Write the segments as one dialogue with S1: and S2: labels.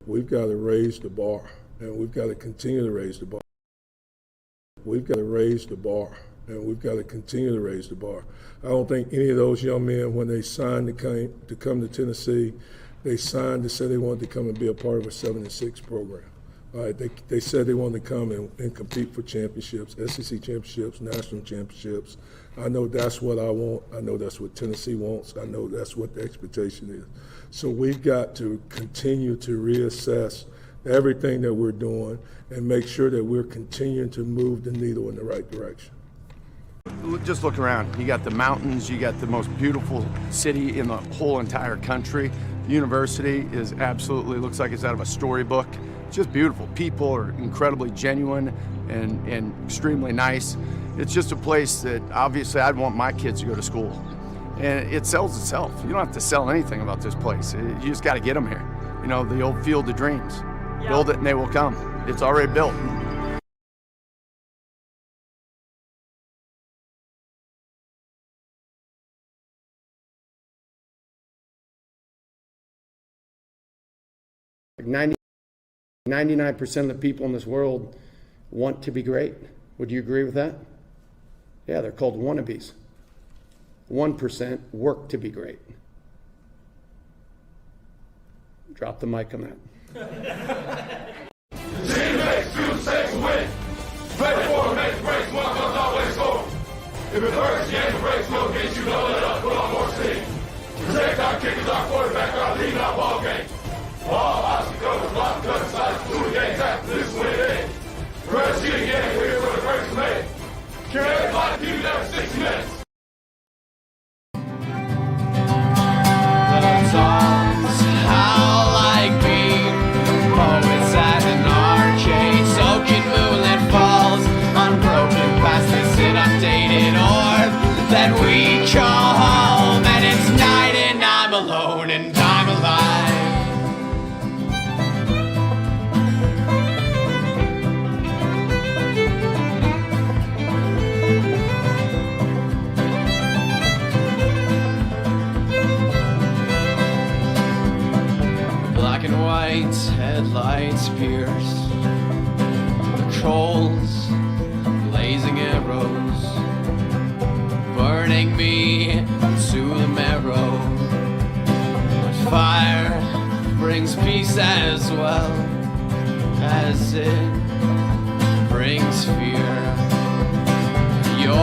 S1: We've got to raise the bar, and we've got to continue to raise the bar. We've got to raise the bar, and we've got to continue to raise the bar. I don't think any of those young men, when they signed to come to Tennessee, they signed to say they wanted to come and be a part of a 7-6 program. All right, they said they wanted to come and compete for championships, SEC championships, national championships. I know that's what I want. I know that's what Tennessee wants. I know that's what the expectation is. So we've got to continue to reassess everything that we're doing and make sure that we're continuing to move the needle in the right direction.
S2: Just look around. You got the mountains, you got the most beautiful city in the whole entire country. The university is absolutely, looks like it's out of a storybook. It's just beautiful. People are incredibly genuine and extremely nice. It's just a place that obviously I'd want my kids to go to school. And it sells itself. You don't have to sell anything about this place. You just got to get them here. You know, the old field of dreams. Yeah. Build it and they will come. It's already built.
S3: Like 99% of the people in this world want to be great. Would you agree with that? Yeah, they're called wannabes. 1% work to be great. Drop the mic on that.
S4: Team makes 2 mistakes win. Play 4 makes breaks, 1 comes always score. If it hurts, the game breaks, we'll get you, don't let up, put on more steam. Protect our kickers, our quarterback, our lead, our ball game. All obstacles, block, cut, sides, 2 games after this win in. First year again, we're here for the first man. Can everybody give me that 6 minutes?
S5: The songs how like me, poets at an arcade, soaking moonlit falls, unbroken past this inundated orb that we call home, and it's night and I'm alone and I'm alive. White headlights pierce the coals, blazing arrows, burning me to the marrow. But fire brings peace as well as it brings fear. You're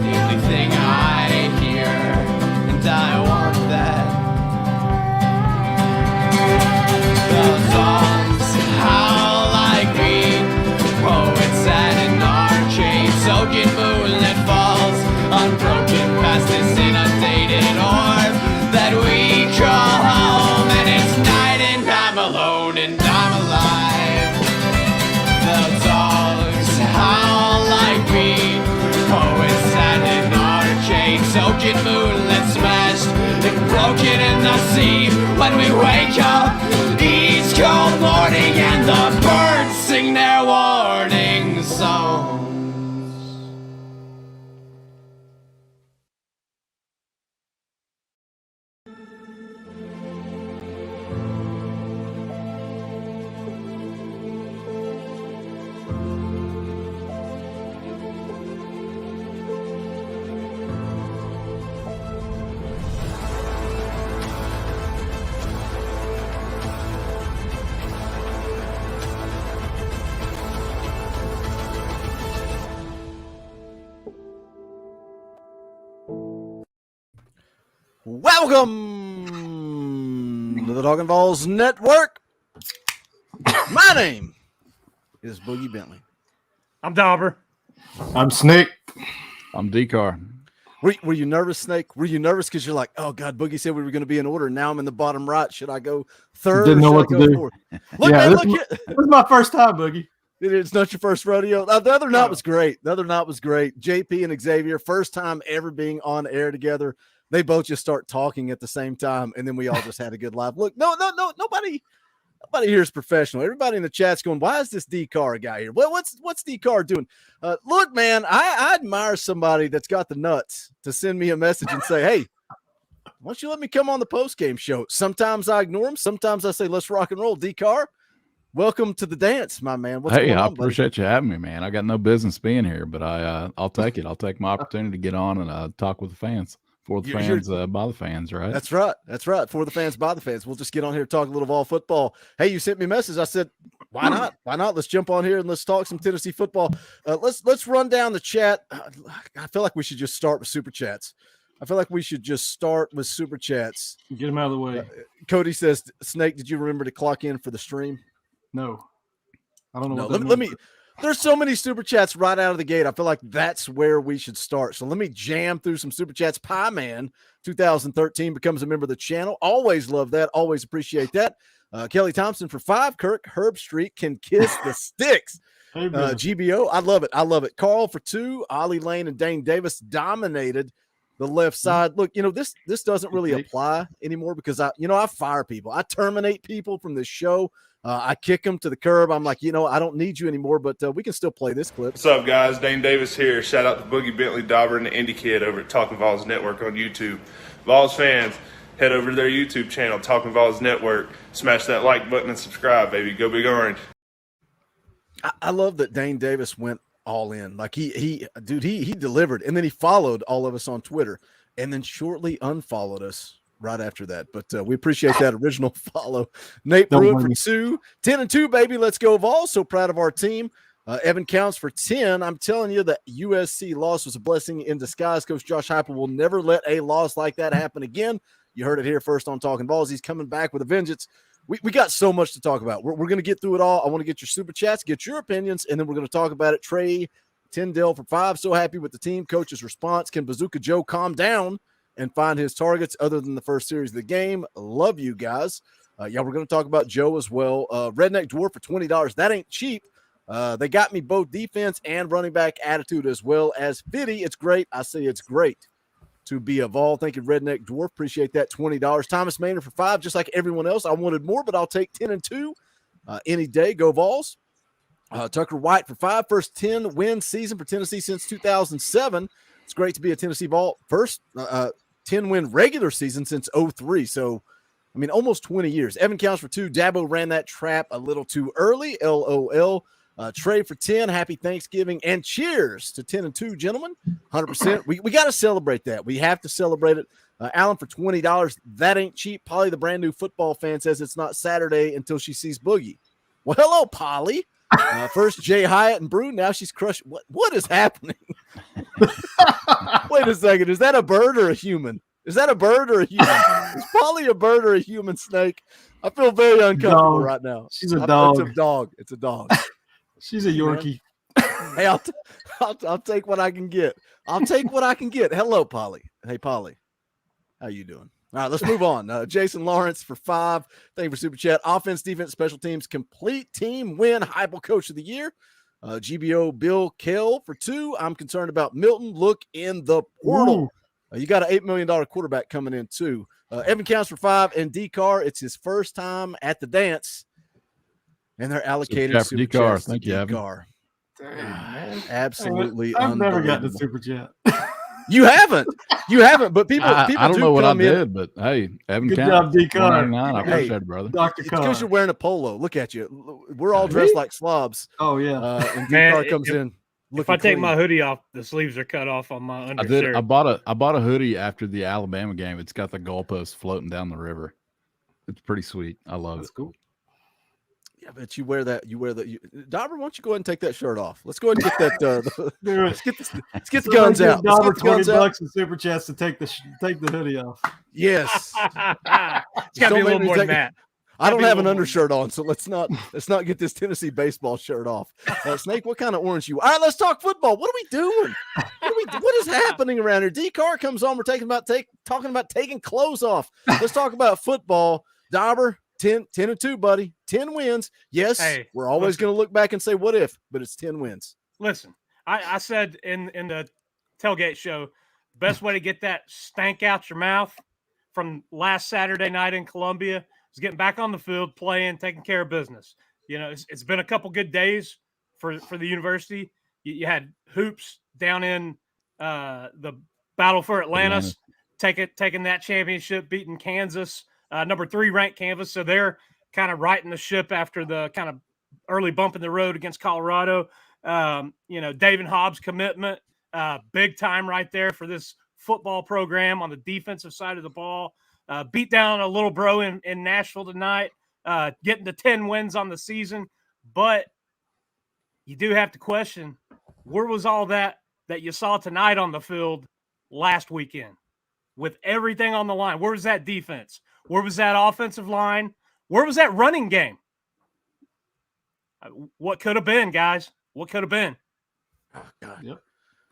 S5: the only thing I hear, and I want that. The songs how like me, poets at an arcade, soaking moonlit falls, unbroken past this inundated orb that we call home, and it's night and I'm alone and I'm alive. The songs how like me, poets at an arcade, soaking moonlit smashed and broken in the sea. When we wake up each cold morning and the birds sing their warning songs.
S6: Welcome to the Talkin VAWLS Network. My name is Boogie Bentley.
S7: I'm Dauber.
S8: I'm Snake.
S9: I'm D-Car.
S6: Were you nervous, Snake? Were you nervous because you're like, oh, God, Boogie said we were going to be in order. Now I'm in the bottom right. Should I go third?
S8: Didn't know what to do.
S6: Look, yeah, man,
S8: this is my first time, Boogie.
S6: It's not your first rodeo. The other night was great. The other night was great. JP and Xavier, first time ever being on air together. They both just start talking at the same time, and then we all just had a good laugh. Look, nobody here is professional. Everybody in the chat's going, why is this D-Car guy here? Well, what's D-Car doing? Look, man, I admire somebody that's got the nuts to send me a message and say, hey, Why don't you let me come on the post-game show? Sometimes I ignore them. Sometimes I say, let's rock and roll. D-Car, welcome to the dance, my man. What's going
S9: I
S6: on, buddy?
S9: appreciate you having me, man. I got no business being here, but I'll take it. I'll take my opportunity to get on and talk with the fans. For the fans, by the fans, right?
S6: That's right. That's right. For the fans, by the fans. We'll just get on here and talk a little Vol football. Hey, you sent me a message. I said, why not? Why not? Let's jump on here and let's talk some Tennessee football. Let's run down the chat. I feel like we should just start with super chats. Get them
S8: out of the way.
S6: Cody says, Snake, did you remember to clock in for the stream?
S8: No. I don't know
S6: No,
S8: what that
S6: let
S8: means.
S6: me. There's so many super chats right out of the gate. I feel like that's where we should start. So let me jam through some super chats. Pie Man 2013 becomes a member of the channel. Always love that. Always appreciate that. Kelly Thompson for 5. Kirk Herbstreet can kiss the sticks.
S8: Hey, brother.
S6: GBO. I love it. I love it. Carl for 2. Ollie Lane and Dane Davis dominated the left side. Look, this doesn't really apply anymore because I fire people. I terminate people from this show. I kick them to the curb. I'm like, I don't need you anymore, but we can still play this clip.
S7: What's up, guys? Dane Davis here. Shout out to Boogie Bentley, Dauber, and the Indie Kid over at Talkin VAWLS Network on YouTube. Vols fans, head over to their YouTube channel, Talkin VAWLS Network. Smash that like button and subscribe, baby. Go Big Orange.
S6: I love that Dane Davis went all in. Like he delivered, and then he followed all of us on Twitter, and then shortly unfollowed us right after that. But we appreciate that original follow. Nate Pruitt for 2. 10-2, baby. Let's go, Vols. So proud of our team. Evan Counts for 10. I'm telling you, the USC loss was a blessing in disguise. Coach Josh Heupel will never let a loss like that happen again. You heard it here first on Talkin VAWLS. He's coming back with a vengeance. We got so much to talk about. We're going to get through it all. I want to get your super chats, get your opinions, and then we're going to talk about it. Trey Tyndale for 5. So happy with the team. Coach's response. Can Bazooka Joe calm down and find his targets other than the first series of the game? Love you guys. We're going to talk about Joe as well. Redneck Dwarf for $20. That ain't cheap. They got me both defense and running back attitude as well as Fitty. It's great. I say it's great to be a Vol. Thank you, Redneck Dwarf. Appreciate that. $20. Thomas Maynard for 5. Just like everyone else, I wanted more, but I'll take 10-2 any day. Go Vols. Tucker White for 5. First 10-win season for Tennessee since 2007. It's great to be a Tennessee Vol. First 10-win regular season since 03. So, almost 20 years. Evan Counts for 2. Dabo ran that trap a little too early. LOL. Trey for 10. Happy Thanksgiving and cheers to 10-2, gentlemen. 100%. We got to celebrate that. We have to celebrate it. Alan for $20. That ain't cheap. Polly, the brand new football fan, says it's not Saturday until she sees Boogie. Well, hello, Polly. First Jay Hyatt and Brew. Now she's crushed. What is happening? Wait a second. Is that a bird or a human? Is Polly a bird or a human, Snake? I feel very uncomfortable right now.
S8: She's a dog.
S6: It's a dog.
S8: She's a Yorkie.
S6: Hey, I'll take what I can get. Hello, Polly. Hey, Polly. How you doing? All right, let's move on. Jason Lawrence for 5. Thank you for Super Chat. Offense, defense, special teams, complete team win. Heupel Coach of the Year. GBO Bill Kell for 2. I'm concerned about Milton. Look in the portal. You got an $8 million quarterback coming in, too. Evan Counts for 5. And D-Car, it's his first time at the dance. And they're allocating Super Chats.
S9: Thank you,
S6: D-Car. Absolutely
S8: I've never gotten a
S6: unbelievable.
S8: Super Chat.
S6: You haven't, but people
S9: I don't
S6: do
S9: know what I
S6: come in.
S9: did, but hey, Evan
S8: Good
S9: Counts,
S8: job, D-Car.
S9: $1.99. I appreciate it, brother.
S8: Dr.
S6: It's
S8: Carr.
S6: because you're wearing a polo. Look at you. We're all dressed like slobs.
S8: Oh, yeah.
S6: And
S10: Man,
S6: D-Car comes in.
S10: If I take my hoodie off, the sleeves are cut off on my
S9: I
S10: undershirt.
S9: did. I bought a hoodie after the Alabama game. It's got the goalpost floating down the river. It's pretty sweet. I love
S8: That's
S9: it.
S8: cool.
S6: Yeah, but you wear that. Dauber, why don't you go ahead and take that shirt off? Let's go ahead and get that. Let's get the guns out. Let's get the guns out.
S8: $20 in Super Chats to take the hoodie off.
S6: Yes.
S10: It's got to be a little more than that.
S6: I don't have an undershirt on, so let's not get this Tennessee baseball shirt off. Snake, what kind of orange you? All right, let's talk football. What are we doing? What is happening around here? D-Car comes on. We're talking about taking clothes off. Let's talk about football. Dauber, 10-2, buddy. 10 wins. Yes,
S10: Hey,
S6: we're always going to look back and say what if, but it's 10 wins.
S10: Listen, I said in the tailgate show, best way to get that stank out your mouth from last Saturday night in Columbia is getting back on the field, playing, taking care of business. It's been a couple good days for the university. You had hoops down in the Battle for Atlantis. taking that championship, beating Kansas, number 3 ranked Kansas. So they're kind of righting the ship after the kind of early bump in the road against Colorado. David Hobbs' commitment, big time right there for this football program on the defensive side of the ball. Beat down a little bro in Nashville tonight, getting to 10 wins on the season. But you do have to question, where was all that you saw tonight on the field last weekend with everything on the line? Where was that defense? Where was that offensive line? Where was that running game? What could have been, guys? What could have been?
S6: Oh, God.
S8: Yep.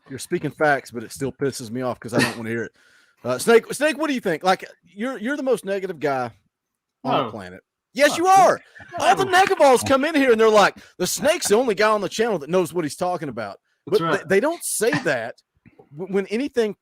S6: You're speaking facts, but it still pisses me off because I don't want to hear it. Snake, what do you think? Like, you're the most negative guy on the planet. Yes, you are. All the negaballs come in here and they're like, the Snake's the only guy on the channel that knows what he's talking about. But
S8: right.
S6: they don't say that when anything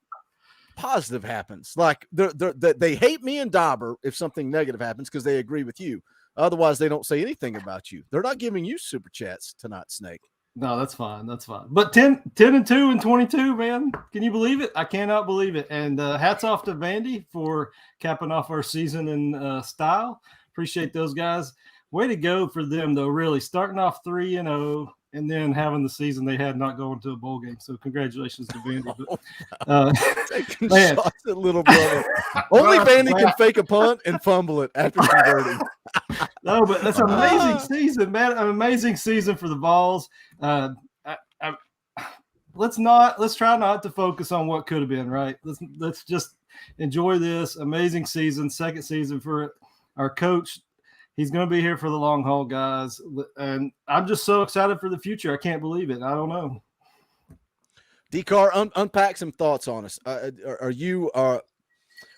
S6: positive happens. Like, they hate me and Dauber if something negative happens because they agree with you. Otherwise, they don't say anything about you. They're not giving you super chats tonight, Snake.
S8: No, that's fine. That's fine. But 10-2 and 22, man. Can you believe it? I cannot believe it. And hats off to Vandy for capping off our season in style. Appreciate those guys. Way to go for them, though, really. Starting off 3-0 and then having the season they had not going to a bowl game. So congratulations to Vandy. But,
S6: taking shots at little brother. Only Vandy can fake a punt and fumble it after converting.
S8: No, but that's an amazing season, man. An amazing season for the Vols. Let's try not to focus on what could have been, right? Let's just enjoy this amazing season, second season for our coach. He's going to be here for the long haul, guys. And I'm just so excited for the future. I can't believe it. I don't know.
S6: D-Car, unpack some thoughts on us. Are you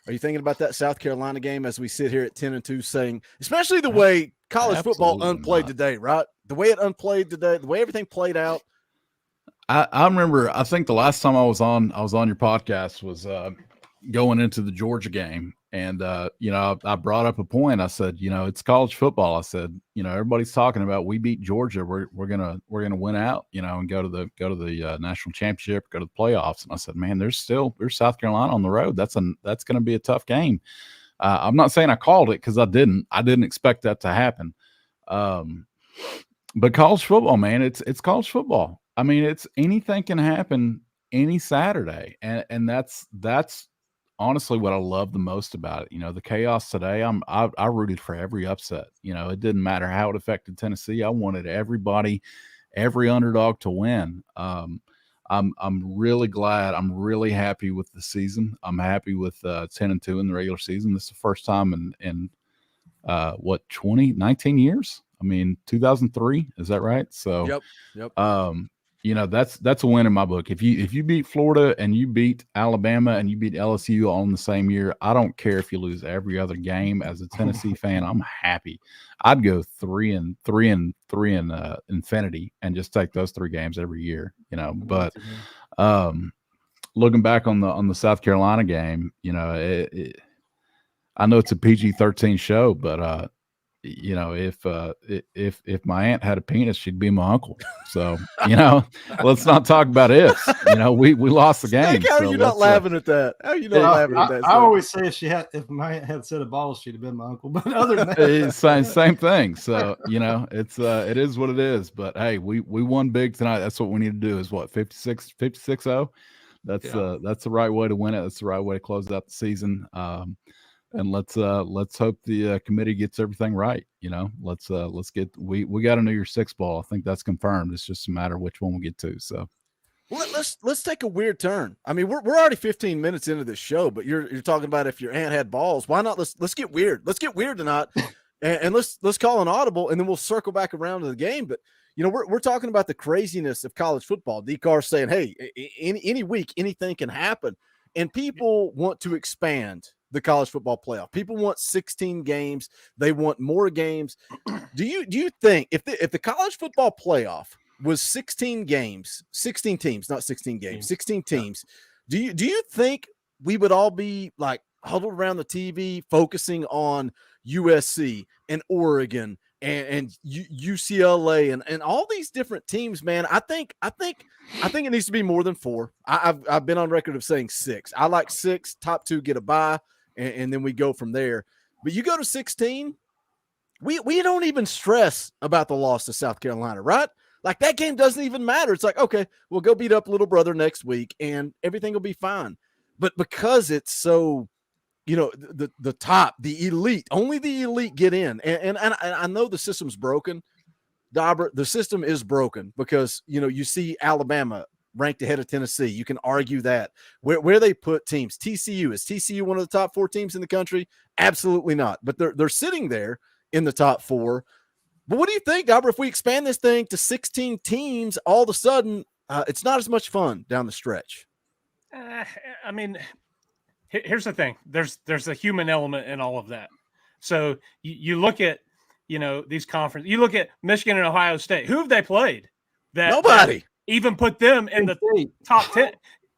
S6: thinking about that South Carolina game as we sit here at 10-2 saying, especially the way college football unplayed today, right? The way it unplayed today, the way everything played out.
S9: I remember, I think the last time I was on your podcast was going into the Georgia game. And, I brought up a point. I said, it's college football. I said, everybody's talking about, we beat Georgia. We're going to win out, and go to the national championship, go to the playoffs. And I said, man, there's South Carolina on the road. That's going to be a tough game. I'm not saying I called it, cause I didn't expect that to happen. But college football, man, it's college football. I mean, it's anything can happen any Saturday. And that's honestly what I love the most about it. The chaos today, I rooted for every upset. It didn't matter how it affected Tennessee. I wanted every underdog to win. I'm really glad. I'm really happy with the season. I'm happy with 10-2 in the regular season. This is the first time in 19 years? I mean, 2003, is that right? So
S6: Yep.
S9: That's a win in my book. If you beat Florida and you beat Alabama and you beat LSU all in the same year, I don't care if you lose every other game. As a Tennessee fan, I'm happy. I'd go 3-3 in infinity and just take those 3 games every year, But looking back on the South Carolina game, I know it's a PG-13 show, but if my aunt had a penis, she'd be my uncle. So, let's not talk about ifs. We lost the game.
S6: How are you not laughing at that? How are you not laughing at that?
S8: I always say if my aunt had a set of balls, she'd have been my uncle. But other than that,
S9: it's same thing. So, it is what it is. But hey, we won big tonight. That's what we need to do. Is what 56-0. That's the right way to win it. That's the right way to close out the season. And let's hope the committee gets everything right. Let's get we got a New Year's Six ball. I think that's confirmed. It's just a matter of which one we get to. So
S6: well, let's take a weird turn. I mean, we're already 15 minutes into this show, but you're talking about if your aunt had balls. Why not? Let's get weird. Let's get weird tonight, and let's call an audible, and then we'll circle back around to the game. But we're talking about the craziness of college football. D-Car saying, hey, any week anything can happen, and people want to expand the college football playoff. People want 16 games. They want more games. Do you think if the college football playoff was 16 games, 16 teams, not 16 games, 16 teams, do you think we would all be like huddled around the TV focusing on USC and Oregon and UCLA and all these different teams, man. I think it needs to be more than 4. I've been on record of saying 6. I like 6. Top 2 get a bye, and then we go from there. But you go to 16, we don't even stress about the loss to South Carolina, right? Like that game doesn't even matter. It's like, okay, we'll go beat up little brother next week, and everything will be fine. But because it's so, the top, the elite, only the elite get in. And I know the system's broken. The system is broken because, you see Alabama ranked ahead of Tennessee. You can argue that. Where they put teams. TCU, is TCU one of the top 4 teams in the country? Absolutely not. But they're sitting there in the top 4. But what do you think, Dauber, if we expand this thing to 16 teams, all of a sudden it's not as much fun down the stretch?
S10: I mean, here's the thing. There's a human element in all of that. So you look at, these conferences. You look at Michigan and Ohio State. Who have they played?
S6: Nobody.
S10: That even put them in the top 10.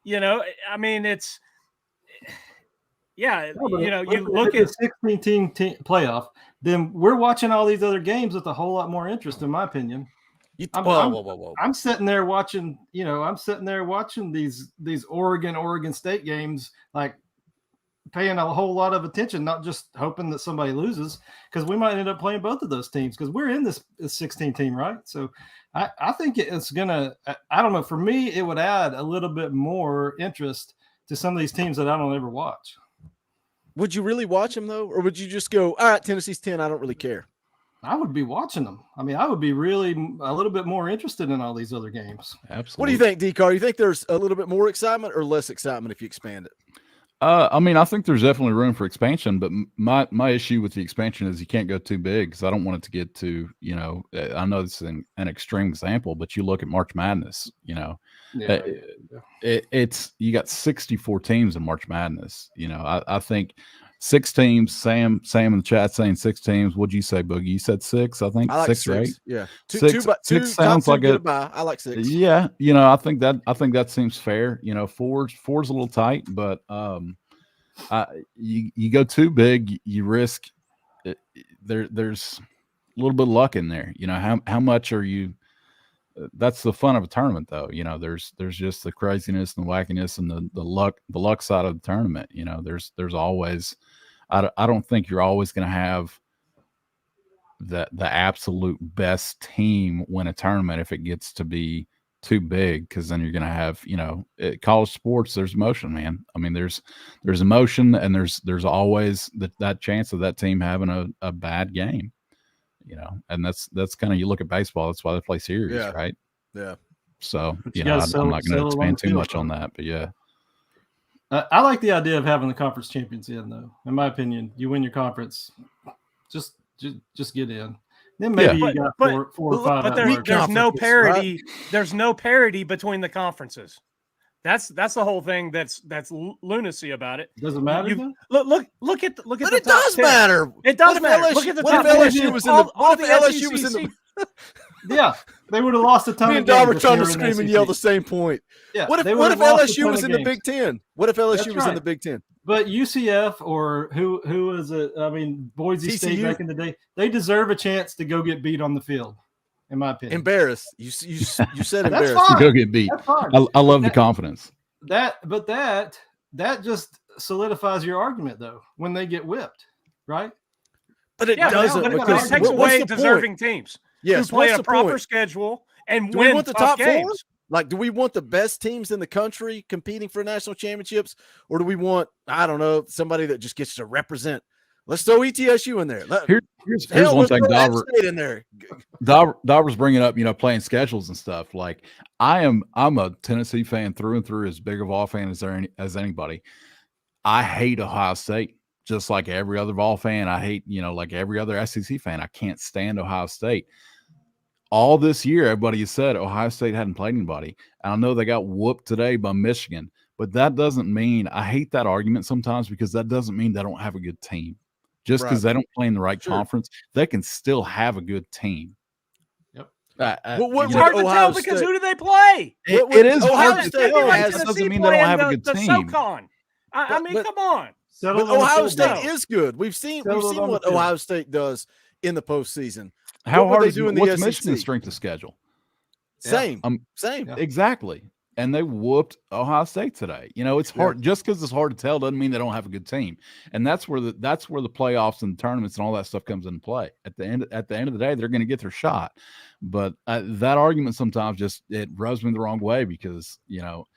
S10: I mean, it's you look at
S8: 16 team playoff. Then we're watching all these other games with a whole lot more interest, in my opinion.
S6: Whoa.
S8: I'm sitting there watching, these Oregon State games, like paying a whole lot of attention, not just hoping that somebody loses, because we might end up playing both of those teams because we're in this 16 team, right? So I think it's gonna, I don't know, for me, it would add a little bit more interest to some of these teams that I don't ever watch.
S6: Would you really watch them though? Or would you just go, all right, Tennessee's 10, I don't really care?
S8: I would be watching them. I mean, I would be really a little bit more interested in all these other games.
S9: Absolutely.
S6: What do you think, D-Car? You think there's a little bit more excitement or less excitement if you expand it?
S9: I mean, I think there's definitely room for expansion, but my issue with the expansion is you can't go too big because I don't want it to get to, I know this is an extreme example, but you look at March Madness, it's you got 64 teams in March Madness. I think 6 teams. Sam in the chat saying 6 teams. What'd you say, Boogie? You said 6. I think
S6: I like
S9: 6,
S6: 6,
S9: right?
S6: Yeah,
S9: Six sounds like it.
S6: I like 6.
S9: Yeah, I think that seems fair. Four's a little tight, but you go too big, you risk there's a little bit of luck in there. How much are you? That's the fun of a tournament, though. There's just the craziness and the wackiness and the luck side of the tournament. There's always. I don't think you're always going to have the absolute best team win a tournament if it gets to be too big, because then you're going to have, college sports, there's emotion, man. I mean, there's emotion, and there's always that chance of that team having a bad game, and that's kind of, you look at baseball, that's why they play series, right?
S6: Yeah.
S9: So, I'm not going to expand too much on that, but yeah.
S8: I like the idea of having the conference champions in, though. In my opinion, you win your conference, just get in. Then maybe you got four or five.
S10: But there's no parity. Right? There's no parity between the conferences. That's the whole thing. That's lunacy about it.
S8: Does it matter?
S10: Look at
S6: but
S10: the
S6: it
S10: top
S6: does
S10: 10.
S6: matter.
S10: It does matter. Look at the top 10.
S6: LSU was in the. What if LSU was in the?
S8: Yeah, they would have lost a ton.
S6: Me and Don were trying to scream and yell the same point.
S8: Yeah.
S6: What if LSU was in the Big Ten? What if LSU was in the Big Ten?
S8: But UCF or who is it? I mean, Boise State back in the day, they deserve a chance to go get beat on the field, in my opinion.
S6: Embarrassed. You said
S8: That's
S6: embarrassed.
S8: fine.
S9: Go get beat. I love the confidence.
S8: That just solidifies your argument, though, when they get whipped, right?
S6: But it doesn't, because
S10: it takes away deserving teams.
S6: Yes,
S10: who play a proper schedule and win
S6: want the top
S10: games.
S6: 4? Like, do we want the best teams in the country competing for national championships, or do we want, I don't know, somebody that just gets to represent? Let's throw ETSU in there.
S9: Here's one thing,
S6: in there.
S9: Dauber's bringing up, playing schedules and stuff. Like, I'm a Tennessee fan through and through, as big of a Vol fan as anybody. I hate Ohio State, just like every other Vol fan. I hate, like every other SEC fan. I can't stand Ohio State. All this year, everybody has said Ohio State hadn't played anybody. And I know they got whooped today by Michigan, but that doesn't mean, I hate that argument sometimes, because that doesn't mean they don't have a good team. Just because they don't play in the right conference, they can still have a good team.
S8: Yep.
S10: It's hard to tell because who do they play?
S9: It is
S10: Ohio
S9: hard to
S10: State
S9: tell. That doesn't mean they don't have a good team.
S10: SoCon. I mean, come on.
S6: But Ohio State is good. We've seen what Ohio State does in the postseason.
S9: How
S6: What were
S9: hard
S6: they
S9: is
S6: doing in the
S9: what's
S6: SEC?
S9: Michigan's strength of schedule?
S6: Same.
S9: Same. Exactly. And they whooped Ohio State today. You know, it's hard. Just because it's hard to tell doesn't mean they don't have a good team. And that's where the playoffs and tournaments and all that stuff comes into play. At the end of the day, they're going to get their shot. But that argument sometimes it rubs me the wrong way because, you know,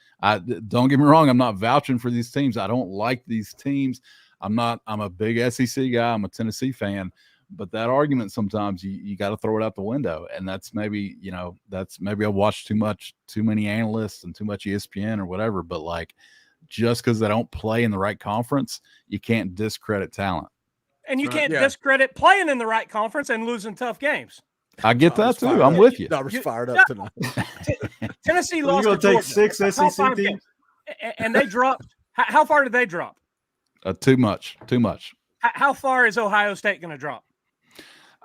S9: don't get me wrong, I'm not vouching for these teams. I don't like these teams. I'm a big SEC guy. I'm a Tennessee fan. But that argument sometimes you got to throw it out the window, and that's maybe I watched too many analysts and too much ESPN or whatever. But like, just because they don't play in the right conference, you can't discredit talent.
S10: And you can't discredit playing in the right conference and losing tough games.
S9: I get that too. I'm with you.
S6: Dauber's fired up tonight.
S10: Tennessee
S8: You're
S10: lost
S8: going
S10: to
S8: to take
S10: Georgia.
S8: 6 SEC teams,
S10: and they dropped. How far did they drop?
S9: Too much.
S10: How far is Ohio State going to drop?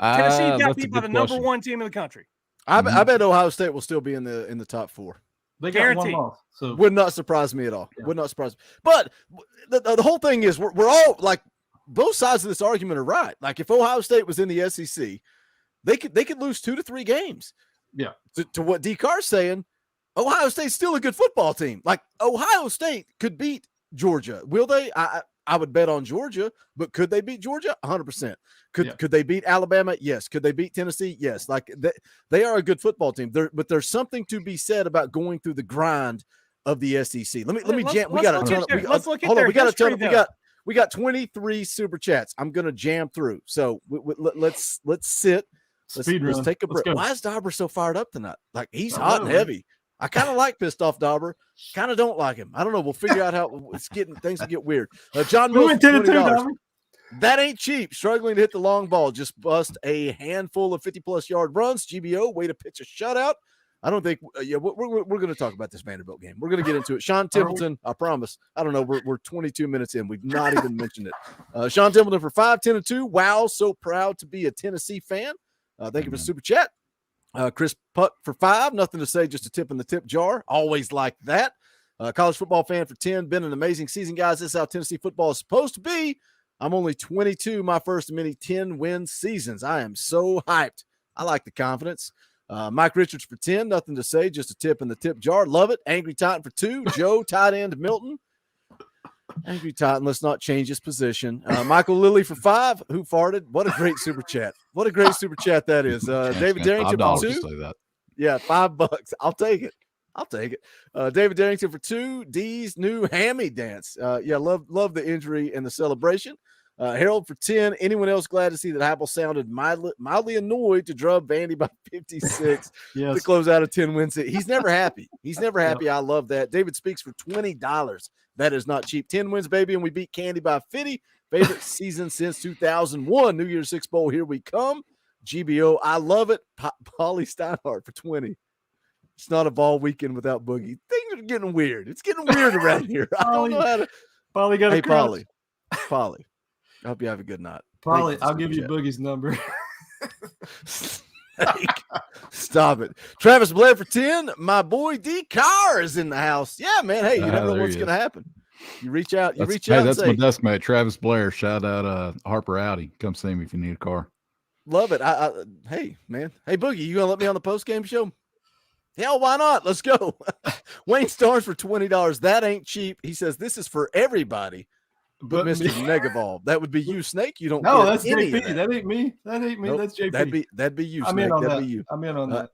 S10: Tennessee got beat by the number one team in the country.
S6: I bet Ohio State will still be in the top 4.
S8: they got
S10: Guaranteed.
S8: one loss. So
S6: Would not surprise me at all. Would not surprise me. But the whole thing is we're all like both sides of this argument are right. Like if Ohio State was in the SEC, they could lose 2 to 3 games.
S8: Yeah.
S6: To what D. Carr's saying, Ohio State's still a good football team. Like Ohio State could beat Georgia. Will they? I would bet on Georgia, but could they beat Georgia? 100%. Could they beat Alabama? Yes. Could they beat Tennessee? Yes. Like they are a good football team. But there's something to be said about going through the grind of the SEC. Let me jam. We got a ton.
S10: Let's look at
S6: Hold on.
S10: their
S6: We got a ton.
S10: history,
S6: We got 23 super chats. I'm gonna jam through. So let's sit. Let's take a break. Why is Dauber so fired up tonight? Like he's hot and heavy. I kind of like pissed off Dauber. Kind of don't like him. I don't know. We'll figure out how things will get weird. John Mills, $20. That ain't cheap. Struggling to hit the long ball. Just bust a handful of 50-plus yard runs. GBO, way to pitch a shutout. I don't think we're going to talk about this Vanderbilt game. We're going to get into it. Sean Templeton, I promise. I don't know. We're 22 minutes in. We've not even mentioned it. Sean Templeton for 5, 10-2. Wow, so proud to be a Tennessee fan. Thank you for the super chat. Chris Putt for 5. Nothing to say, just a tip in the tip jar. Always like that. College football fan for 10. Been an amazing season, guys. This is how Tennessee football is supposed to be. I'm only 22, my first of many 10-win seasons. I am so hyped. I like the confidence. Mike Richards for 10. Nothing to say, just a tip in the tip jar. Love it. Angry Titan for 2. Joe, tight end Milton. Angry Titan, let's not change his position. Michael Lilly for 5. Who farted? What a great super chat. What a great super chat that is. David Darrington for 2. Yeah, $5. I'll take it. David Darrington for 2. D's new hammy dance. Love the injury and the celebration. Harold for 10. Anyone else glad to see that Heupel sounded mildly annoyed to drub Vandy by 56 to close out a 10-win season? He's never happy. I love that. David Speaks for $20. That is not cheap. 10 wins, baby, and we beat Candy by 50. Favorite season since 2001. New Year's Six Bowl, here we come. GBO, I love it. Polly Steinhardt for 20. It's not a ball weekend without Boogie. Things are getting weird. It's getting weird around here. I don't know how to.
S8: Polly got a
S6: Polly. I hope you have a good night.
S8: Polly, I'll give you Boogie's number.
S6: Stop it. Travis Blair for 10. My boy D Carr is in the house. Yeah, man. Hey, you never know what's going to happen. You reach out.
S9: That's
S6: and say,
S9: my desk mate, Travis Blair. Shout out Harper Audi. Come see me if you need a car.
S6: Love it. Hey, man. Hey, Boogie, you going to let me on the post-game show? Hell, why not? Let's go. Wayne Starnes for $20. That ain't cheap. He says this is for everybody. But Mr. Negavolve, that would be you, Snake. You don't.
S8: No, that's JP. That ain't me. Nope, that's JP.
S6: That'd be you.
S8: I'm
S6: Snake.
S8: in on
S6: that'd
S8: that.
S6: Be you.
S8: I'm in on that.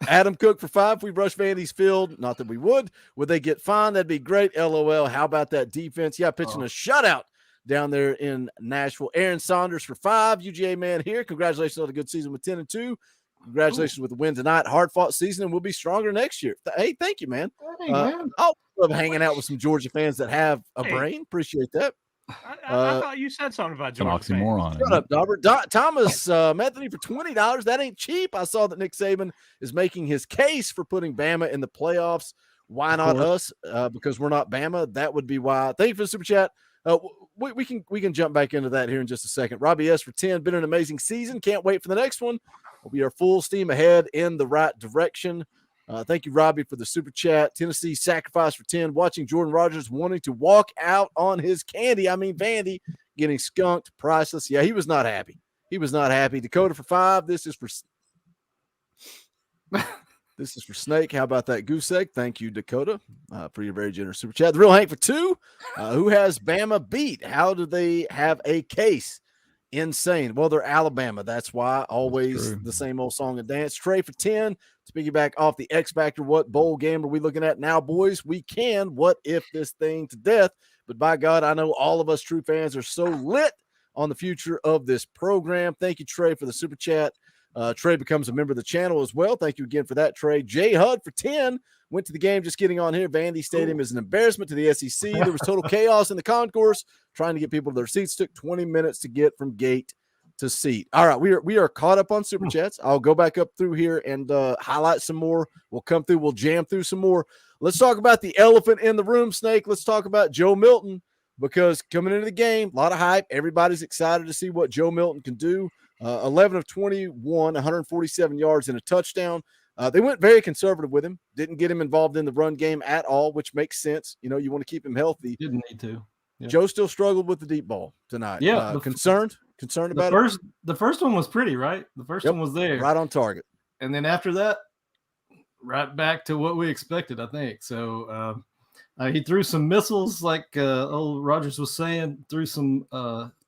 S6: Adam Cook for 5. If we rush Vandy's field, not that we would they get fined? That'd be great. LOL. How about that defense? Yeah, pitching a shutout down there in Nashville. Aaron Saunders for 5. UGA man here. Congratulations on a good season with 10-2. Congratulations with the win tonight. Hard fought season, and we'll be stronger next year. Hey, thank you, man.
S8: Hey, man.
S6: I love hanging out with some Georgia fans that have a brain. Appreciate that.
S10: I thought you said something about Georgia.
S9: An oxymoron.
S6: Shut up, Dauber. Thomas Anthony for $20. That ain't cheap. I saw that Nick Saban is making his case for putting Bama in the playoffs. Why not us? Because we're not Bama. That would be why. Thank you for the super chat. We can jump back into that here in just a second. Robbie S for 10. Been an amazing season. Can't wait for the next one. We are full steam ahead in the right direction. Thank you, Robbie, for the super chat. Tennessee sacrifice for 10. Watching Jordan Rogers wanting to walk out on his candy. I mean, Vandy getting skunked, priceless. Yeah, he was not happy. He was not happy. Dakota for 5. This is for Snake. How about that goose egg? Thank you, Dakota, for your very generous super chat. The Real Hank for 2. Who has Bama beat? How do they have a case? Insane. Well, they're Alabama. That's why. Always the same old song and dance. Trey for 10. To piggyback off the X Factor, what bowl game are we looking at now, boys? We can what if this thing to death. But by God, I know all of us true fans are so lit on the future of this program. Thank you, Trey, for the super chat. Trey becomes a member of the channel as well. Thank you again for that, Trey. Jay Hud for 10. Went to the game just getting on here. Vandy Stadium is an embarrassment to the SEC. There was total chaos in the concourse trying to get people to their seats. Took 20 minutes to get from gate to seat. All right, we are caught up on super chats. I'll go back up through here and highlight some more. We'll come through. We'll jam through some more. Let's talk about the elephant in the room, Snake. Let's talk about Joe Milton, because coming into the game, a lot of hype. Everybody's excited to see what Joe Milton can do. 11 of 21, 147 yards and a touchdown. They went very conservative with him. Didn't get him involved in the run game at all, which makes sense. You know, you want to keep him healthy.
S8: Didn't need to. Yeah.
S6: Joe still struggled with the deep ball tonight.
S8: Yeah.
S6: Concerned about it?
S8: The first one was pretty, right? The first one was there.
S6: Right on target.
S8: And then after that, right back to what we expected, I think. So he threw some missiles, like old Rogers was saying, threw some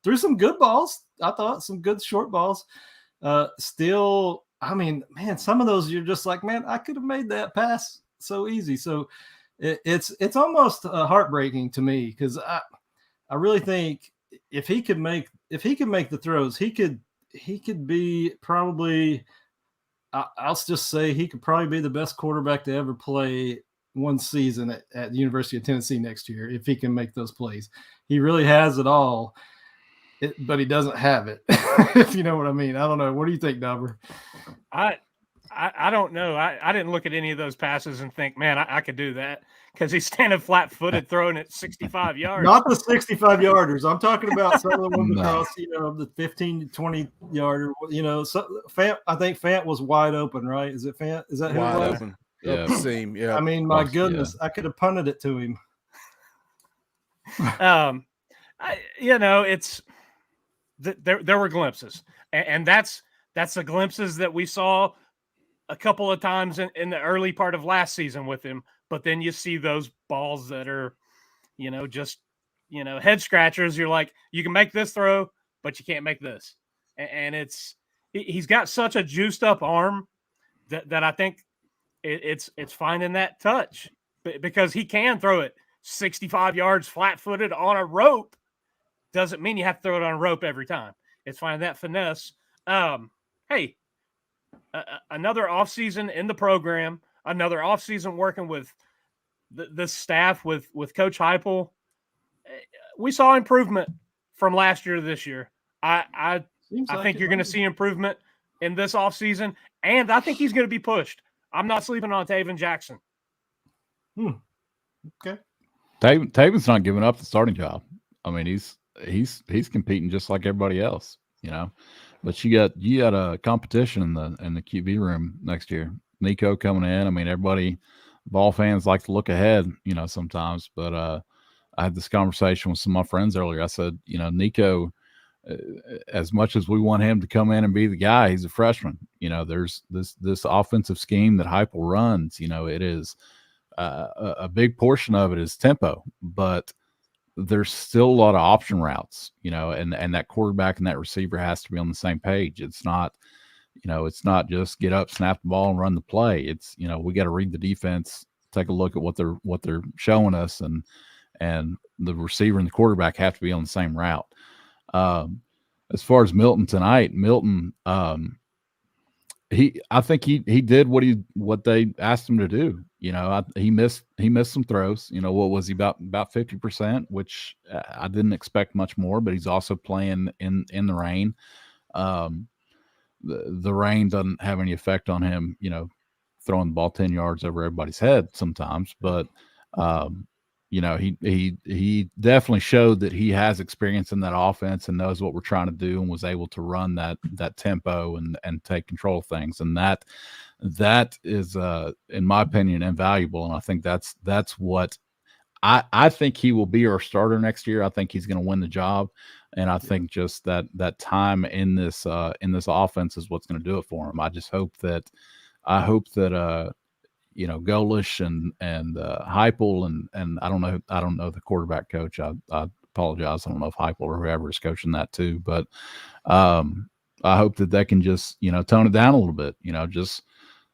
S8: good balls. I thought some good short balls. Still, I mean, man, some of those you're just like, man, I could have made that pass so easy. So it's almost heartbreaking to me, because I really think if he could make the throws, he could be probably, I'll just say he could probably be the best quarterback to ever play one season at the University of Tennessee next year, if he can make those plays. He really has it all, but he doesn't have it. If you know what I mean. I don't know. What do you think, Dauber?
S10: I don't know. I didn't look at any of those passes and think, man, I could do that, because he's standing flat-footed throwing it 65 yards.
S8: Not the 65-yarders. I'm talking about some of the ones across, the 15 to 20-yarder. I think Fant was wide open, right? Is it Fant? Is that who
S6: wide
S8: it was?
S6: open? Yeah, seam. Yeah.
S8: I mean, my goodness, I could have punted it to him.
S10: It's there were glimpses, and that's the glimpses that we saw a couple of times in the early part of last season with him. But then you see those balls that are, just head scratchers. You're like, you can make this throw, but you can't make this. And he's got such a juiced up arm that I think it's finding that touch, because he can throw it 65 yards flat-footed on a rope. Doesn't mean you have to throw it on a rope every time. It's finding that finesse. Hey, another offseason in the program, another offseason working with the staff with Coach Heupel. We saw improvement from last year to this year. I think you're going to see improvement in this offseason, and I think he's going to be pushed. I'm not sleeping on Taven Jackson.
S8: Okay.
S9: Taven's not giving up the starting job. I mean, he's competing just like everybody else, But you got a competition in the QB room next year. Nico coming in. I mean, everybody, ball fans like to look ahead, sometimes. But I had this conversation with some of my friends earlier. I said, Nico, as much as we want him to come in and be the guy, he's a freshman. There's this offensive scheme that Heupel runs. It is a big portion of it is tempo, but there's still a lot of option routes, and that quarterback and that receiver has to be on the same page. It's not, it's not just get up, snap the ball, and run the play. It's, we got to read the defense, take a look at what they're showing us, and the receiver and the quarterback have to be on the same route. As far as Milton tonight, I think he did what they asked him to do. He missed some throws. What was he about 50%, which I didn't expect much more. But he's also playing in the rain. The rain doesn't have any effect on him. Throwing the ball 10 yards over everybody's head sometimes, but he definitely showed that he has experience in that offense and knows what we're trying to do, and was able to run that tempo and take control of things. And that is, in my opinion, invaluable. And I think that's what I think he will be our starter next year. I think he's going to win the job. And I think just that time in this offense is what's going to do it for him. I hope that Golish and Heupel and I don't know the quarterback coach. I apologize. I don't know if Heupel or whoever is coaching that too, but I hope that they can just tone it down a little bit. Just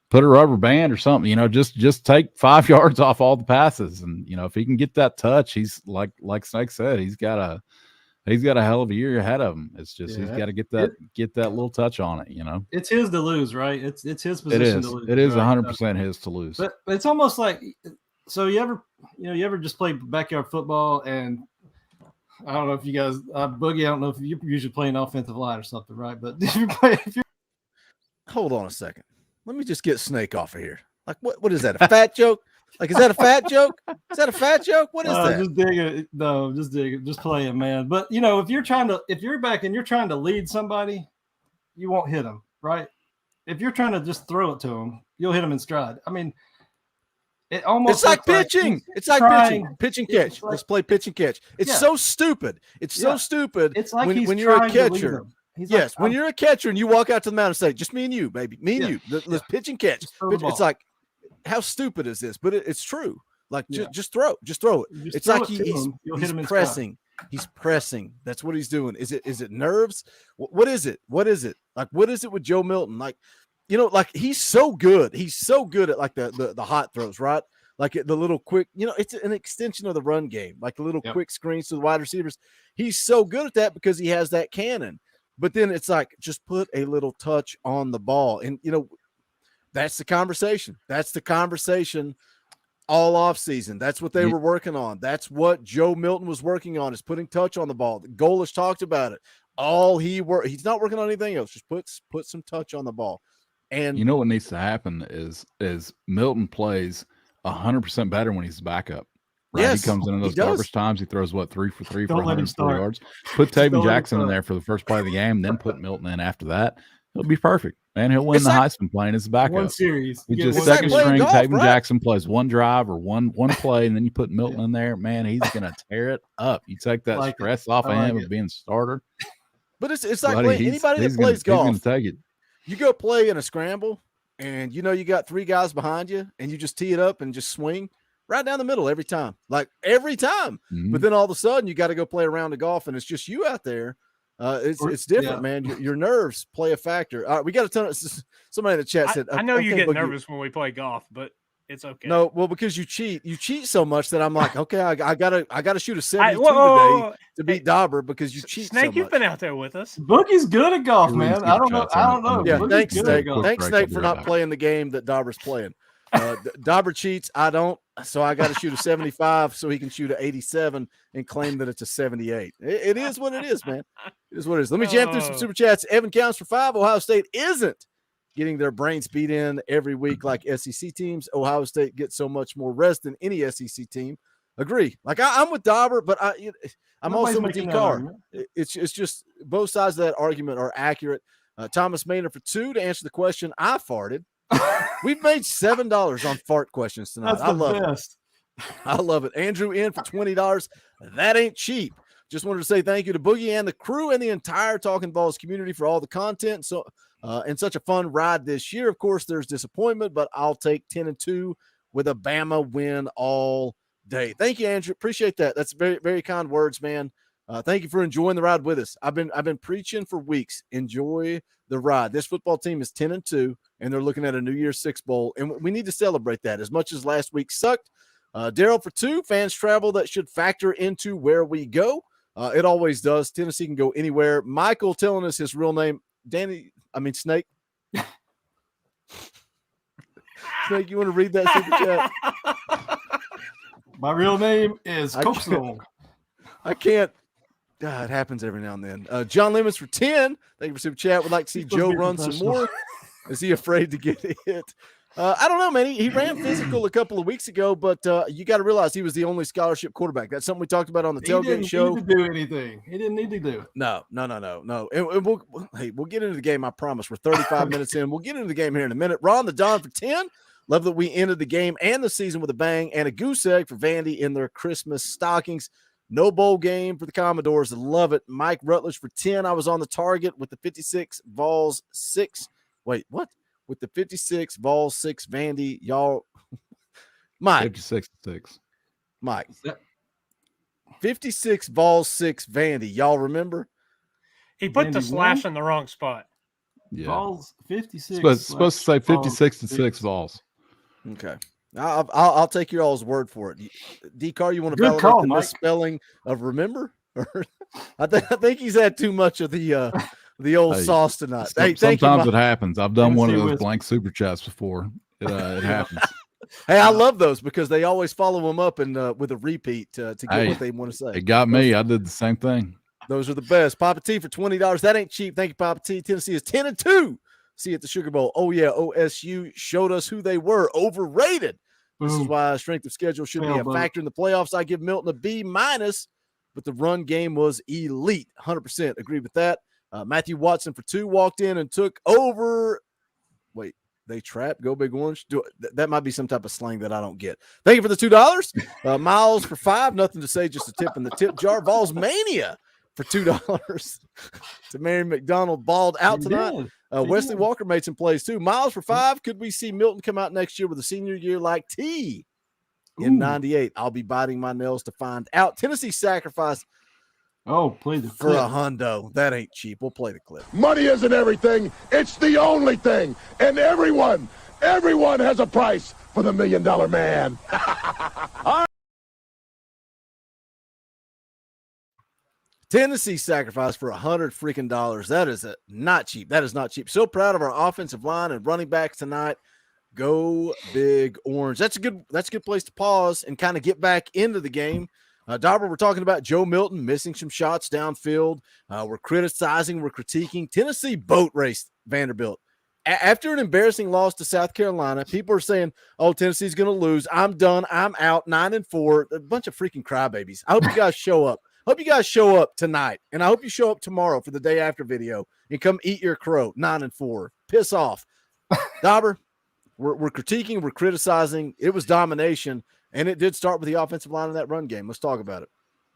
S9: put a rubber band or something. Just take 5 yards off all the passes, and if he can get that touch, he's like Snake said, he's got a hell of a year ahead of him. It's just he's got to get that little touch on it.
S8: It's his to lose, right? It's his position to lose.
S9: It is
S8: right?
S9: 100% his to lose.
S8: But it's almost like, so you ever just play backyard football, and I don't know if you guys, Boogie, I don't know if you're usually playing offensive line or something, right? But
S6: Hold on a second. Let me just get Snake off of here. Like, what is that? A fat joke? Like, is that a fat joke? Is that a fat joke? What is that?
S8: Just dig it. No, just dig it. Just play it, man. But if you're back and you're trying to lead somebody, you won't hit them, right? If you're trying to just throw it to them, you'll hit them in stride. I mean, it's
S6: like pitching. It's like pitching. Pitch and catch. Let's play pitch and catch. It's so stupid. It's so stupid.
S8: It's like
S6: when you're a catcher. Yes, when you're a catcher and you walk out to the mound and say, "Just me and you, baby, me and you. Let's pitch and catch." It's like, how stupid is this? But it's true. Like, just throw it. It's like he's pressing. He's pressing. That's what he's doing. Is it nerves? What is it? Like, what is it with Joe Milton? Like, like he's so good. He's so good at like the hot throws, right? Like the little quick, it's an extension of the run game, like the little quick screens to the wide receivers. He's so good at that because he has that cannon. But then it's like, just put a little touch on the ball. And, that's the conversation. That's the conversation all off season. That's what they were working on. That's what Joe Milton was working on, is putting touch on the ball. Golish talked about it. He's not working on anything else. Just put some touch on the ball. And
S9: what needs to happen is Milton plays 100% better when he's the backup. Right?
S6: Yes,
S9: he comes in those garbage times. He throws 3 for 3 for
S8: Don't let him
S9: 104
S8: start.
S9: yards. Put Taven Jackson in there for the first play of the game, then put Milton in after that. He'll be perfect, man. He'll win the Heisman playing as a backup.
S8: One series.
S9: He just
S6: It's
S9: second
S6: like
S9: string.
S6: golf,
S9: Taven
S6: right?
S9: Jackson plays one drive or one play, and then you put Milton in there. Man, he's gonna tear it up. You take that stress off of him of being a starter.
S6: But it's like
S9: Buddy,
S6: anybody that plays golf.
S9: He's gonna take it.
S6: You go play in a scramble, and you got 3 guys behind you, and you just tee it up and just swing right down the middle every time. Like, every time.
S9: Mm-hmm.
S6: But then all of a sudden you got to go play a round of golf, and it's just you out there. It's different, man. Your nerves play a factor. All right, we got a ton of somebody in the chat said,
S10: I know you
S6: okay,
S10: get
S6: Boogie.
S10: nervous when we play golf, but it's okay.
S6: No, well, because you cheat so much that I'm like, okay, I gotta shoot a 72 today to beat Dauber because you cheat
S10: Snake,
S6: so much.
S10: you've been out there with us.
S8: Boogie's good at golf, man. I don't know.
S6: Yeah,
S8: Boogie's
S6: thanks,
S8: good at
S6: Snake.
S8: golf.
S6: Thanks, Snake, for not playing the game that Dauber's playing. Dauber cheats. I don't. So I got to shoot a 75 so he can shoot an 87 and claim that it's a 78. It is what it is, man. It is what it is. Let me jam through some super chats. Evan counts for 5. Ohio State isn't getting their brains beat in every week like SEC teams. Ohio State gets so much more rest than any SEC team. Agree. Like, I'm with Dauber, but I'm also with D-Car. It's just both sides of that argument are accurate. Thomas Maynard for 2 to answer the question. I farted. We've made $7 on fart questions tonight.
S8: That's
S6: I love
S8: best.
S6: it. I love it. Andrew in for $20. That ain't cheap. Just wanted to say thank you to Boogie and the crew and the entire Talkin VAWLS community for all the content. So and such a fun ride this year. Of course, there's disappointment, but I'll take 10-2 with a Bama win all day. Thank you, Andrew. Appreciate that. That's very, very kind words, man. Thank you for enjoying the ride with us. I've been preaching for weeks. Enjoy the ride. This football team is 10-2, and they're looking at a New Year's Six bowl, and we need to celebrate that. As much as last week sucked, Daryl for 2. Fans travel. That should factor into where we go. It always does. Tennessee can go anywhere. Michael telling us his real name, Snake. Snake, you want to read that super chat?
S8: My real name is Coxlong.
S6: I can't. It happens every now and then. John Lemons for 10. Thank you for super chat. Would like to see Joe run some more. Is he afraid to get hit? I don't know, man. He ran physical a couple of weeks ago, but you got to realize he was the only scholarship quarterback. That's something we talked about on the tailgate show.
S8: He didn't need to do anything. He didn't need to do it.
S6: No. And we'll get into the game. I promise. We're 35 minutes in. We'll get into the game here in a minute. Ron the Don for 10. Love that we ended the game and the season with a bang and a goose egg for Vandy in their Christmas stockings. No bowl game for the Commodores. I love it. Mike Rutledge for 10. I was on the target with the 56 Vols 6. Wait, what? With the 56 Vols 6 Vandy. Y'all, Mike.
S9: 56-6.
S6: Mike. 56 Vols 6 Vandy. Y'all remember?
S10: He put the
S8: Vandy
S10: slash
S8: won?
S10: in the wrong spot.
S9: Yeah.
S8: Vols 56.
S9: Supposed to say 56-6 Vols.
S6: Okay. I'll take your all's word for it. D-Car, you want to
S8: Good
S6: validate
S8: call,
S6: the
S8: Mike.
S6: misspelling of remember? I think he's had too much of the old
S9: Hey,
S6: sauce tonight. Hey, thank you,
S9: Sometimes
S6: Mike.
S9: it happens. I've done one of
S8: Tennessee
S9: those
S8: whisper.
S9: blank super chats before. It happens.
S6: Hey, I love those because they always follow them up and with a repeat to get
S9: Hey,
S6: what they want to say.
S9: It got me. I did the same thing.
S6: Those are the best. Papa T for $20. That ain't cheap. Thank you, Papa T. Tennessee is 10-2. See you at the Sugar Bowl. Oh yeah, OSU showed us who they were. Overrated. This is
S8: Boom.
S6: why strength of schedule should be
S8: Fail
S6: a
S8: boat.
S6: factor in the playoffs. I give Milton a B-, but the run game was elite. 100% agree with that. Matthew Watson for 2 walked in and took over. Wait, they trap? Go Big Orange? That might be some type of slang that I don't get. Thank you for the $2. Miles for 5. Nothing to say, just a tip in the tip jar. Balls Mania for $2. To Mary McDonald balled out
S8: He
S6: tonight.
S8: did.
S6: Wesley
S8: did.
S6: Walker made some plays too. Miles for 5. Could we see Milton come out next year with a senior year like T in
S8: Ooh.
S6: 98? I'll be biting my nails to find out. Tennessee sacrifice
S8: Oh, play the
S6: for
S8: clip.
S6: a hundo. That ain't cheap. We'll play the clip.
S4: Money isn't everything. It's the only thing. And everyone has a price for the $1 million man.
S6: Tennessee sacrifice for $100 That is not cheap. That is not cheap. So proud of our offensive line and running backs tonight. Go Big Orange. That's a good place to pause and kind of get back into the game. Dauber, we're talking about Joe Milton missing some shots downfield. We're criticizing, we're critiquing. Tennessee boat raced Vanderbilt. After an embarrassing loss to South Carolina, people are saying, oh, Tennessee's going to lose. I'm done. I'm out. 9-4. A bunch of freaking crybabies. I hope you guys show up. Hope you guys show up tonight, and I hope you show up tomorrow for the day after video and come eat your crow. 9-4. Piss off. Dauber, we're critiquing, we're criticizing. It was domination, and it did start with the offensive line in that run game. Let's talk about it.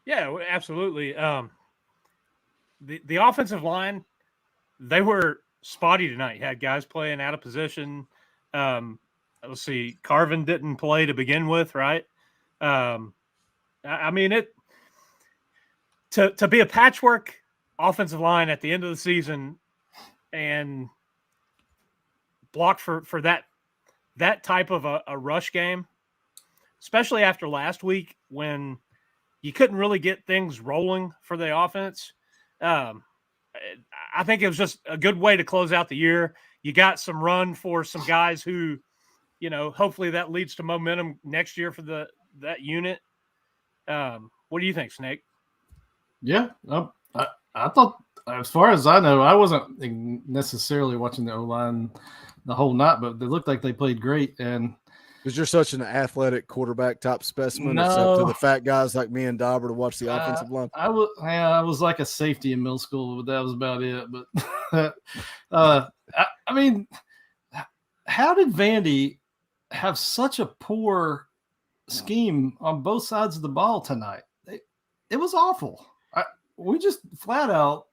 S10: Yeah, absolutely. The offensive line, they were spotty tonight. You had guys playing out of position. Let's see, Carvin didn't play to begin with, right? I mean, it to be a patchwork offensive line at the end of the season and block for that type of a rush game, especially after last week when you couldn't really get things rolling for the offense. I think it was just a good way to close out the year. You got some run for some guys who, hopefully that leads to momentum next year for that unit. What do you think, Snake?
S8: Yeah, I thought, as far as I know, I wasn't necessarily watching the O-line the whole night, but they looked like they played great. And
S6: Because you're such an athletic quarterback type specimen, it's up to
S8: No.
S6: the fat guys like me and Dauber to watch the offensive line.
S8: I was like a safety in middle school, but that was about it. But I mean, how did Vandy have such a poor scheme on both sides of the ball tonight? It was awful. We just flat out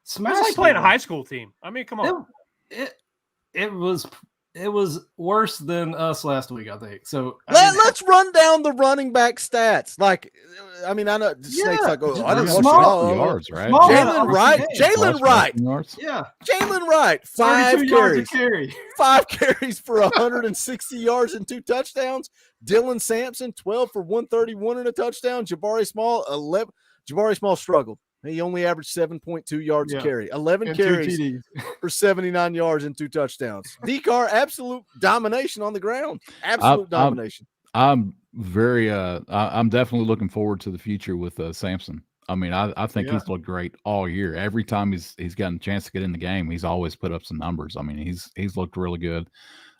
S10: It's
S8: smashed
S10: like playing a
S8: them.
S10: high school team. I mean, come on.
S8: It was worse than us last week, I think. So
S6: Let's run down the running back stats. Like, I mean, I know Snake's like, oh, I didn't watch
S8: small
S6: it.
S9: Yards, right?
S8: Small
S6: Jalen Wright, Jalen Wright,
S9: Yards.
S8: Yeah,
S6: Jalen Wright, 5
S8: 32 yards
S6: carries,
S8: a carry.
S6: 5 carries for 160 yards and 2 touchdowns. Dylan Sampson, 12 for 131 and a touchdown. Jabari Small, 11. Jabari Small struggled. He only averaged 7.2 yards a carry, 11
S8: And 2
S6: carries
S8: TDs.
S6: for 79 yards and 2 touchdowns. D-Car, absolute domination on the ground. Absolute domination.
S9: I'm very I'm definitely looking forward to the future with Sampson. I mean, I think he's looked great all year. Every time he's gotten a chance to get in the game, he's always put up some numbers. I mean, he's looked really good.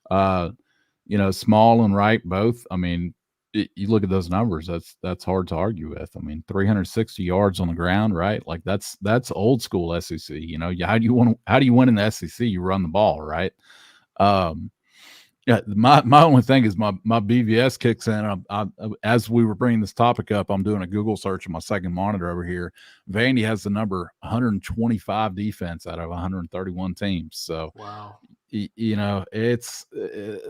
S9: Small and Wright both. I mean, you look at those numbers, that's hard to argue with. I mean, 360 yards on the ground, right? Like that's old school SEC. How do you win in the SEC? You run the ball, right? Yeah, my only thing is my BVS kicks in. As we were bringing this topic up, I'm doing a Google search on my second monitor over here. Vandy has the number 125 defense out of 131 teams. So,
S8: Wow.
S9: it's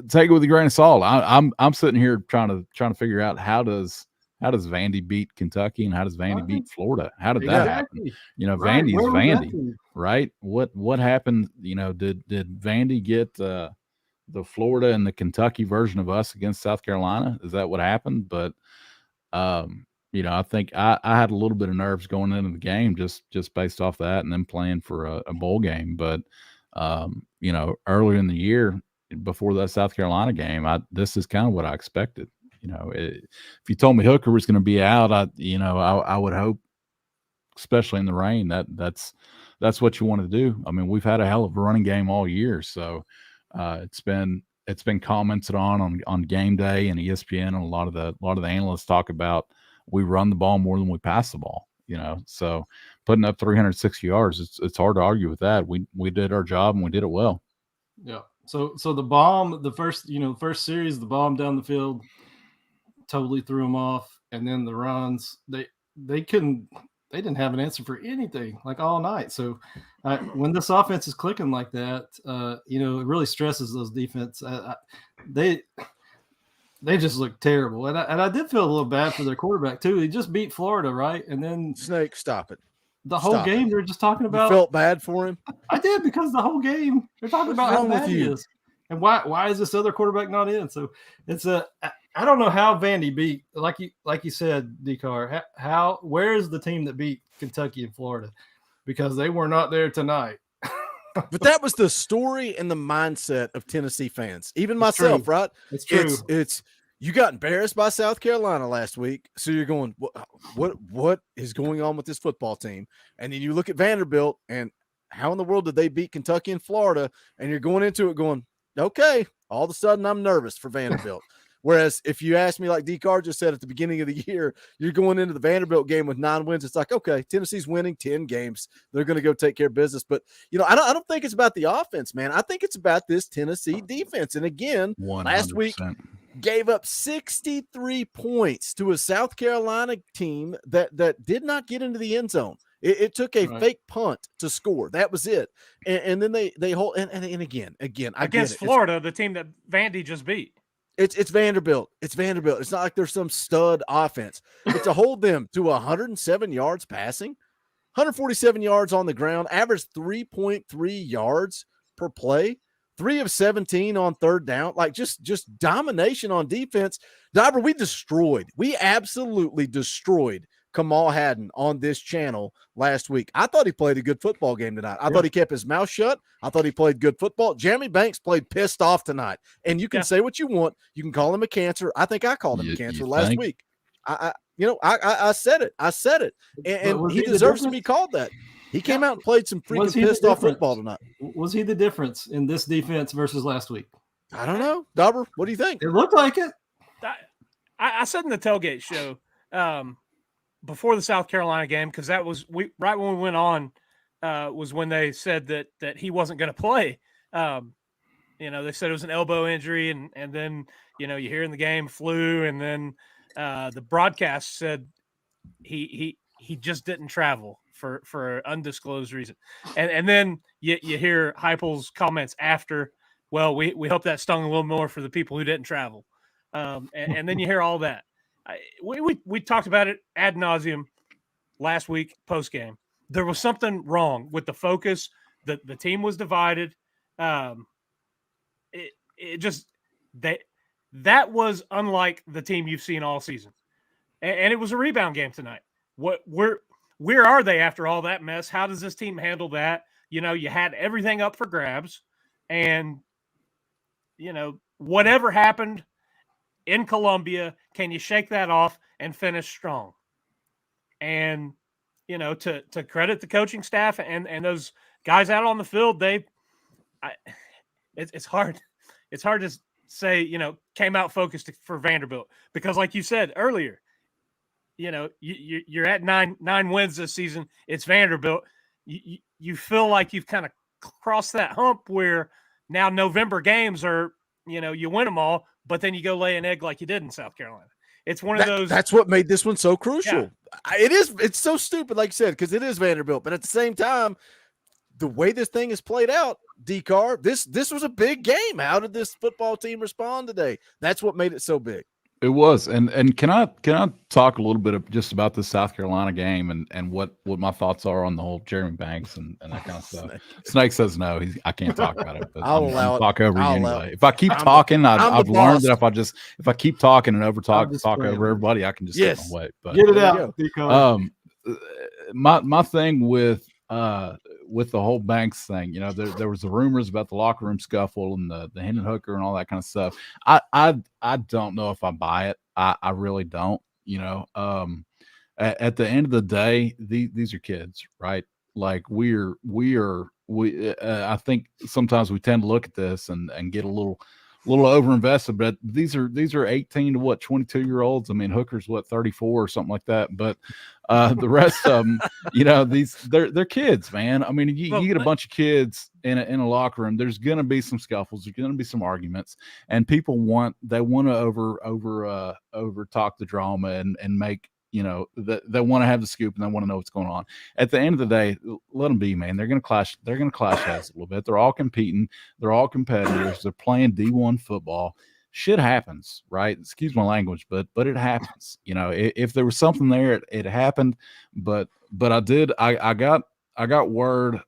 S9: take it with a grain of salt. I'm sitting here trying to figure out how does Vandy beat Kentucky and how does Vandy beat Florida? How did that happen?
S8: Right.
S9: Vandy's
S8: Where was that
S9: Vandy,
S8: team?
S9: right? What happened? Did Vandy get the Florida and the Kentucky version of us against South Carolina? Is that what happened? But I think I had a little bit of nerves going into the game just based off that, and then playing for a bowl game. But earlier in the year, before that South Carolina game, this is kind of what I expected. If you told me Hooker was going to be out, I would hope, especially in the rain, that's what you want to do. I mean, we've had a hell of a running game all year, so it's been commented on game day and ESPN, and a lot of the analysts talk about we run the ball more than we pass the ball. So putting up 360 yards, it's hard to argue with that. We did our job and we did it well.
S8: Yeah. So the bomb, the first series, the bomb down the field totally threw them off, and then the runs, they didn't have an answer for anything like all night. So when this offense is clicking like that, it really stresses those defense. They just look terrible, and I did feel a little bad for their quarterback too. He just beat Florida, right? And then
S6: Snake, stop it.
S8: The whole game they're just talking about.
S6: You felt bad for him?
S8: I did, because the whole game they're talking about how bad he is, and why is this other quarterback not in? So it's I don't know how Vandy beat, like you said, D-Car. Where is the team that beat Kentucky and Florida? Because they were not there tonight.
S6: But that was the story and the mindset of Tennessee fans, even myself, right?
S8: It's true.
S6: It's you got embarrassed by South Carolina last week, so you're going, what is going on with this football team? And then you look at Vanderbilt, and how in the world did they beat Kentucky and Florida? And you're going into it going, okay, all of a sudden I'm nervous for Vanderbilt. Whereas if you ask me, like D-Car just said at the beginning of the year, you're going into the Vanderbilt game with 9 wins. It's like, okay, Tennessee's winning 10 games. They're going to go take care of business. But, I don't think it's about the offense, man. I think it's about this Tennessee defense. And again,
S9: 100%.
S6: Last week gave up 63 points to a South Carolina team that did not get into the end zone. It took a fake punt to score. That was it. And then they hold – and again, I
S10: against Florida, the team that Vandy just beat.
S6: It's Vanderbilt. It's Vanderbilt. It's not like there's some stud offense. But to hold them to 107 yards passing, 147 yards on the ground, average 3.3 yards per play, 3 of 17 on third down, like just domination on defense. Dobber, we absolutely destroyed Kamal Haddon on this channel last week. I thought he played a good football game tonight. I thought he kept his mouth shut. I thought he played good football. Jeremy Banks played pissed off tonight. And you can say what you want. You can call him a cancer. I think I called him a cancer last week. I said it. I said it. And he deserves to be called that. He came out and played some freaking pissed off football tonight.
S8: Was he the difference in this defense versus last week?
S6: I don't know. Dobber, what do you think?
S8: It looked like it.
S10: I said in the tailgate show, before the South Carolina game, because that was right when we went on, was when they said that he wasn't going to play. They said it was an elbow injury, and then you hear in the game flu, and then the broadcast said he just didn't travel for undisclosed reason, and then you hear Heupel's comments after. Well, we hope that stung a little more for the people who didn't travel, and then you hear all that. We talked about it ad nauseum last week post game. There was something wrong with the focus. The team was divided. That was unlike the team you've seen all season, and it was a rebound game tonight. Where are they after all that mess? How does this team handle that? You had everything up for grabs, and whatever happened in Columbia, can you shake that off and finish strong? And, to credit the coaching staff and those guys out on the field, it's hard to say, came out focused for Vanderbilt, because like you said earlier, you're at nine wins this season. It's Vanderbilt. You feel like you've kind of crossed that hump where now November games are, you win them all, but then you go lay an egg like you did in South Carolina. It's one of those.
S6: That's what made this one so crucial. It's so stupid, like you said, because it is Vanderbilt. But at the same time, the way this thing is played out, D-Car, this was a big game. How did this football team respond today? That's what made it so big.
S9: It was, and can I talk a little bit just about the South Carolina game and what my thoughts are on the whole Jeremy Banks and that kind of stuff. Snake says no, I can't talk about it, but
S6: I'll
S9: talk over you
S6: allow
S9: anyway. If I keep talking, I've learned that if I keep talking and talk over everybody, I can just get my way. But
S8: get it out.
S9: My thing with the whole Banks thing, there was the rumors about the locker room scuffle and the Hendon Hooker and all that kind of stuff. I don't know if I buy it. I really don't. At the end of the day, these are kids, right? Like I think sometimes we tend to look at this and get a little over invested, but these are 18 to 22-year-olds. I mean, Hooker's 34 or something like that. But the rest of them, they're kids, man. I mean, you get a bunch of kids in a locker room. There's going to be some scuffles. There's going to be some arguments, and people want to over talk the drama and make. They want to have the scoop and they want to know what's going on. At the end of the day, let them be, man. They're going to clash. They're going to clash heads a little bit. They're all competing. They're all competitors. They're playing D1 football. Shit happens, right? Excuse my language, but it happens. If there was something there, it happened. But I got word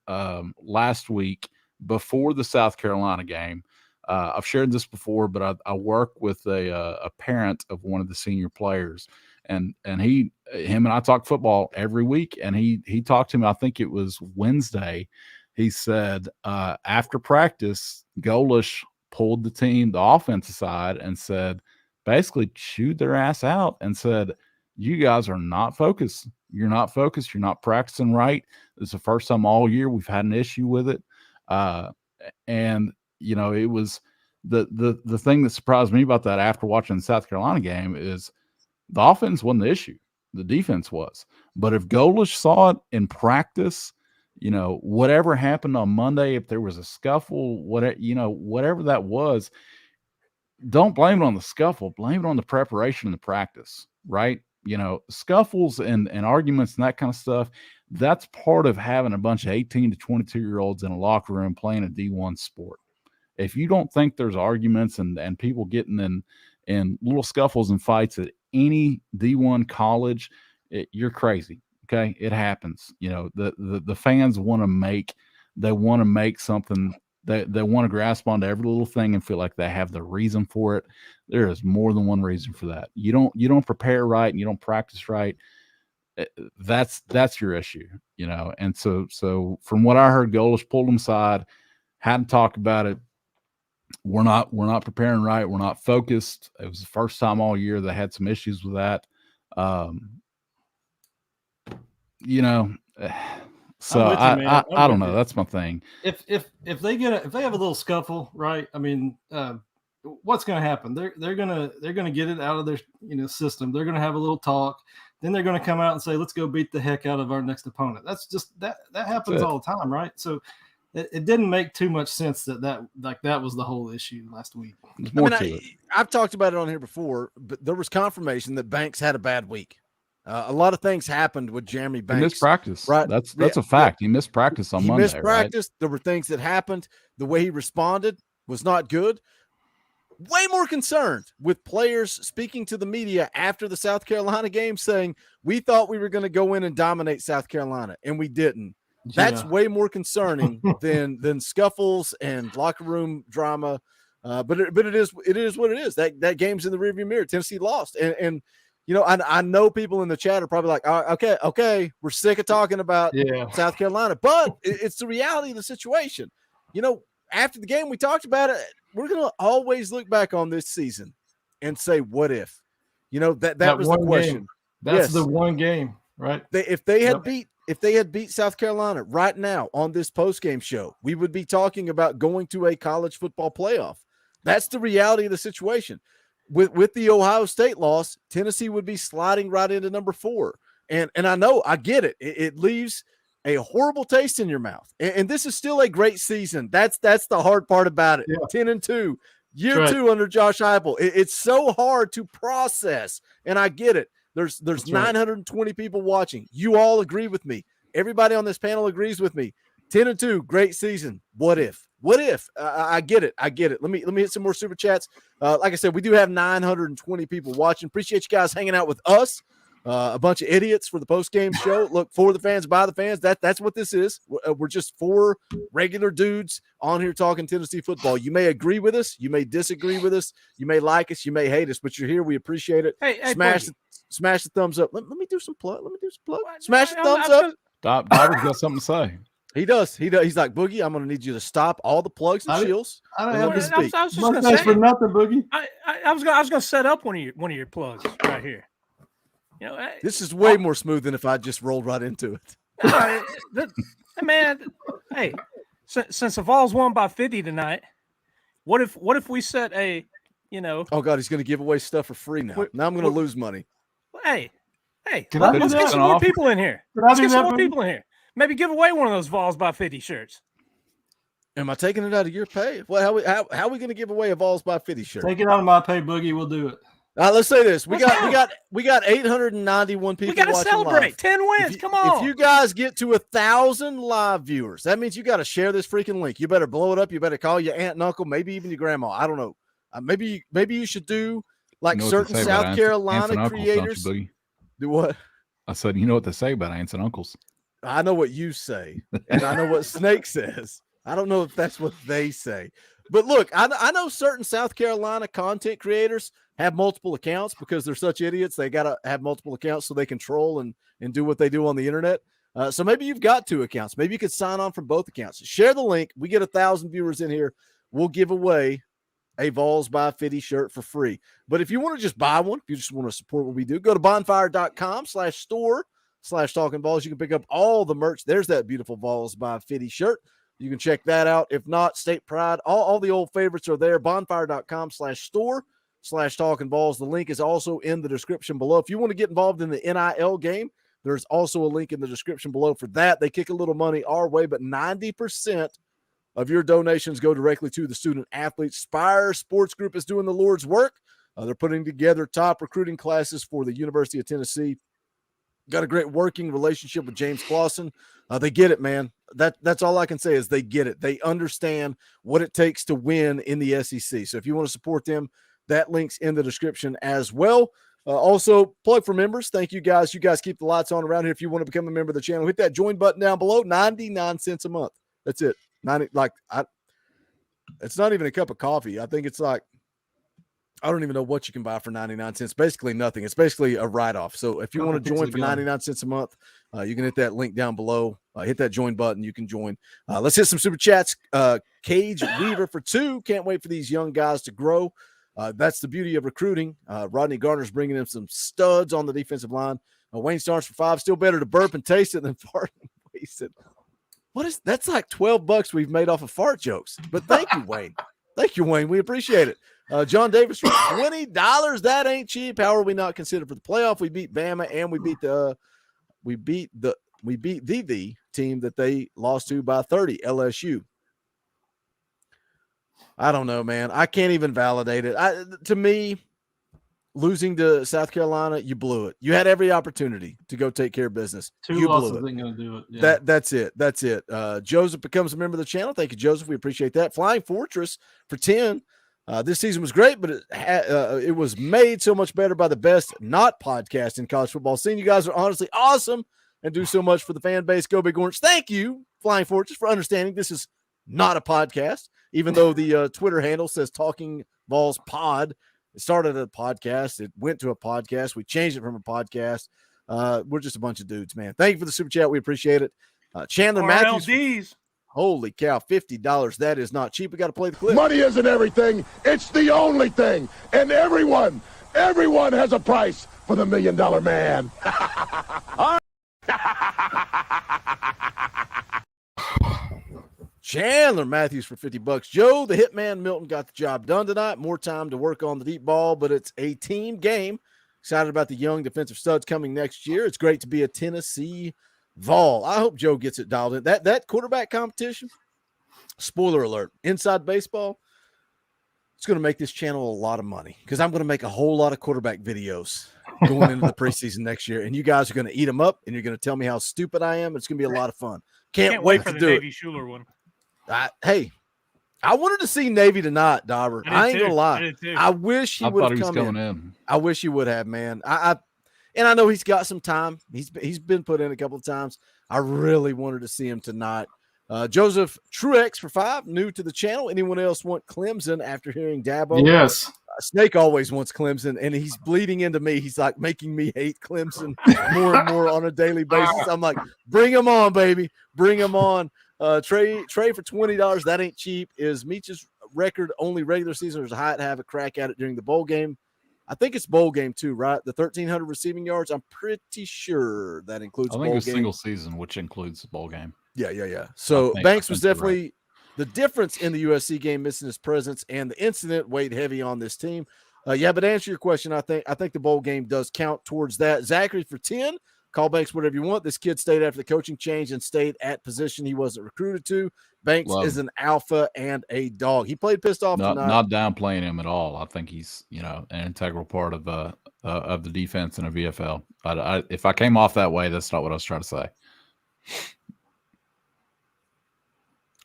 S9: last week before the South Carolina game. I've shared this before, but I work with a parent of one of the senior players. And him and I talk football every week. And he talked to me, I think it was Wednesday. He said, after practice, Golish pulled the offense aside and said, basically chewed their ass out and said, you guys are not focused. You're not focused. You're not practicing right. It's the first time all year we've had an issue with it. And it was the thing that surprised me about that after watching the South Carolina game is, the offense wasn't the issue. The defense was. But if Golish saw it in practice, whatever happened on Monday, if there was a scuffle, whatever that was, don't blame it on the scuffle. Blame it on the preparation and the practice, right? Scuffles and arguments and that kind of stuff, that's part of having a bunch of 18 to 22-year-olds in a locker room playing a D1 sport. If you don't think there's arguments and people getting in little scuffles and fights at any D1 college, you're crazy. Okay. It happens. The fans want to make something they want to grasp onto every little thing and feel like they have the reason for it. There is more than one reason for that. You don't prepare right and you don't practice right. That's your issue, And so from what I heard, Golish pulled them aside, had to talk about it. We're not preparing right. We're not focused. It was the first time all year they had some issues with that. So I don't know. That's my thing.
S8: If they have a little scuffle, right? I mean, what's going to happen? They're gonna get it out of their system. They're gonna have a little talk. Then they're gonna come out and say, "Let's go beat the heck out of our next opponent." That's just that happens all the time, right? So. It didn't make too much sense that was the whole issue last week.
S6: I've talked about it on here before, but there was confirmation that Banks had a bad week. A lot of things happened with Jeremy Banks.
S9: He missed practice.
S6: Right?
S9: That's a fact. He missed practice on Monday. He missed practice.
S6: Right? There were things that happened. The way he responded was not good. Way more concerned with players speaking to the media after the South Carolina game saying, we thought we were going to go in and dominate South Carolina, and we didn't. That's way more concerning than scuffles and locker room drama. But it is what it is. That game's in the rearview mirror. Tennessee lost. And I know people in the chat are probably like, okay, we're sick of talking about South Carolina, but it's the reality of the situation. After the game, we talked about it. We're going to always look back on this season and say, what if? That was the question.
S8: Game. That's the one game, right?
S6: If they had beat South Carolina right now on this postgame show, we would be talking about going to a college football playoff. That's the reality of the situation. With the Ohio State loss, Tennessee would be sliding right into number 4. And I know, I get it. It leaves a horrible taste in your mouth. And this is still a great season. That's the hard part about it. 10-2, Year
S8: right.
S6: 2 under Josh Heupel. It's so hard to process, and I get it. There's 920 people watching. You all agree with me. Everybody on this panel agrees with me. 10-2, great season. What if? What if? I get it. I get it. Let me hit some more super chats. Like I said, we do have 920 people watching. Appreciate you guys hanging out with us. A bunch of idiots for the post-game show. Look, for the fans, by the fans. That's what this is. We're just 4 regular dudes on here talking Tennessee football. You may agree with us. You may disagree with us. You may like us. You may hate us, but you're here. We appreciate it.
S10: Hey,
S6: Smash the thumbs up. Let me do some plug. Smash the thumbs up.
S9: Dobber's got something to say.
S6: He does. He's like, Boogie, I'm going to need you to stop all the plugs and chills.
S8: I don't
S6: and
S8: have
S6: let me
S8: to
S6: speak.
S10: I was just
S8: Much
S10: gonna
S8: thanks
S10: say,
S8: for nothing, Boogie.
S10: I was gonna set up one of your plugs right here. You know,
S6: This is way more smooth than if I just rolled right into it.
S10: man. Hey, since the Vols won by 50 tonight, what if we set a,
S6: Oh God, he's going to give away stuff for free now. Now I'm going to lose money.
S10: Hey,
S8: Can I do
S10: let's
S8: that?
S10: get some more people in here.
S8: Can I
S10: Let's
S8: do
S10: get some
S8: that,
S10: more
S8: Boogie?
S10: people in here. Maybe give away one of those Vols by 50 shirts.
S6: Am I taking it out of your pay? Well, how are we going to give away a Vols by 50 shirt?
S8: Take it out of my pay, Boogie. We'll do it.
S6: Let's say this: we got 891 people.
S10: We got to
S6: watching
S10: celebrate
S6: live.
S10: 10 wins. Come on.
S6: If you guys get to 1,000 live viewers, that means you got to share this freaking link. You better blow it up. You better call your aunt and uncle, maybe even your grandma. I don't know. Maybe you should do like
S9: You know what they
S6: certain
S9: say about
S6: South Carolina
S9: aunts and uncles,
S6: creators.
S9: don't you, Boogie?
S6: Do what?
S9: I said, you know what they say about aunts and uncles.
S6: I know what you say, and I know what Snake says. I don't know if that's what they say. But look, I know certain South Carolina content creators have multiple accounts because they're such idiots. They got to have multiple accounts so they control and do what they do on the internet. So maybe you've got 2 accounts. Maybe you could sign on from both accounts. Share the link. We get 1,000 viewers in here. We'll give away a Vols by 50 shirt for free. But if you want to just buy one, if you just want to support what we do, go to bonfire.com/store/talking Vols. You can pick up all the merch. There's that beautiful Vols by 50 shirt. You can check that out. If not, State Pride, all the old favorites are there. Bonfire.com/store/talking Vols. The link is also in the description below. If you want to get involved in the NIL game, there's also a link in the description below for that. They kick a little money our way, but 90% of your donations go directly to the student athletes. Spire Sports Group is doing the Lord's work. They're putting together top recruiting classes for the University of Tennessee. Got a great working relationship with James Clausen. They get it, man. That's all I can say is they get it. They understand what it takes to win in the SEC. So if you want to support them, that link's in the description as well. Also, plug for members. Thank you guys. You guys keep the lights on around here. If you want to become a member of the channel, hit that join button down below. 99 cents a month. That's it. It's not even a cup of coffee. I think it's like, I don't even know what you can buy for 99 cents. Basically nothing. It's basically a write-off. So if you want to join for 99 cents a month, you can hit that link down below. Hit that join button. You can join. Let's hit some super chats. Cage Weaver for 2. Can't wait for these young guys to grow. That's the beauty of recruiting. Rodney Garner's bringing in some studs on the defensive line. Wayne Starnes for 5. Still better to burp and taste it than fart and waste it. That's like $12 we've made off of fart jokes. But thank you, Wayne. Thank you, Wayne. We appreciate it. John Davis for $20. That ain't cheap. How are we not considered for the playoff? We beat Bama and we beat the team that they lost to by 30, LSU. I don't know, man. I can't even validate it. To me, losing to South Carolina, you blew it. You had every opportunity to go take care of business.
S8: 2
S6: you
S8: losses
S6: blew it.
S8: ain't going to do it. Yeah.
S6: That's it. That's it. Joseph becomes a member of the channel. Thank you, Joseph. We appreciate that. Flying Fortress for 10. This season was great, but it was made so much better by the best not podcast in college football scene. You guys are honestly awesome and do so much for the fan base. Go Big Orange. Thank you, Flying Fortress, for understanding this is not a podcast, even though the Twitter handle says Talking Vols Pod. It started as a podcast. It went to a podcast. We changed it from a podcast. We're just a bunch of dudes, man. Thank you for the super chat. We appreciate it. Chandler Matthews.
S10: RLDs.
S6: Holy cow, $50. That is not cheap. We got to play the clip.
S4: Money isn't everything. It's the only thing. And everyone has a price for the $1 Million Man.
S6: Chandler Matthews for $50. Joe, the Hitman Milton got the job done tonight. More time to work on the deep ball, but it's a team game. Excited about the young defensive studs coming next year. It's great to be a Tennessee Vol. I hope Joe gets it dialed in. That quarterback competition, spoiler alert, inside baseball, it's going to make this channel a lot of money because I'm going to make a whole lot of quarterback videos going into the preseason next year. And you guys are going to eat them up and you're going to tell me how stupid I am. It's going to be a lot of fun. Can't wait
S10: for
S6: to
S10: the
S6: do
S10: Navy
S6: it.
S10: Schuler one.
S6: Hey, I wanted to see Navy tonight, Dauber. I ain't going to lie. I wish he would have come in. I wish he would have, man. And I know he's got some time. He's been put in a couple of times. I really wanted to see him tonight. Joseph Truex for 5, new to the channel. Anyone else want Clemson after hearing Dabo?
S8: Yes.
S6: Snake always wants Clemson, and he's bleeding into me. He's like making me hate Clemson more and more on a daily basis. I'm like, bring him on, baby. Bring him on. Trey for $20. That ain't cheap. Is Meech's record only regular season, or is Hyatt have a crack at it during the bowl game? I think it's bowl game too, right? The 1,300 receiving yards. I'm pretty sure that includes.
S9: I think it's single season, which includes the bowl game.
S6: Yeah. So Banks was definitely the difference in the USC game, missing his presence, and the incident weighed heavy on this team. But to answer your question, I think the bowl game does count towards that. Zachary for 10. Call Banks whatever you want. This kid stayed after the coaching change and stayed at position he wasn't recruited to. Banks is an alpha and a dog. He played pissed off tonight.
S9: Not downplaying him at all. I think he's an integral part of the defense in a VFL. If I came off that way, that's not what I was trying to say.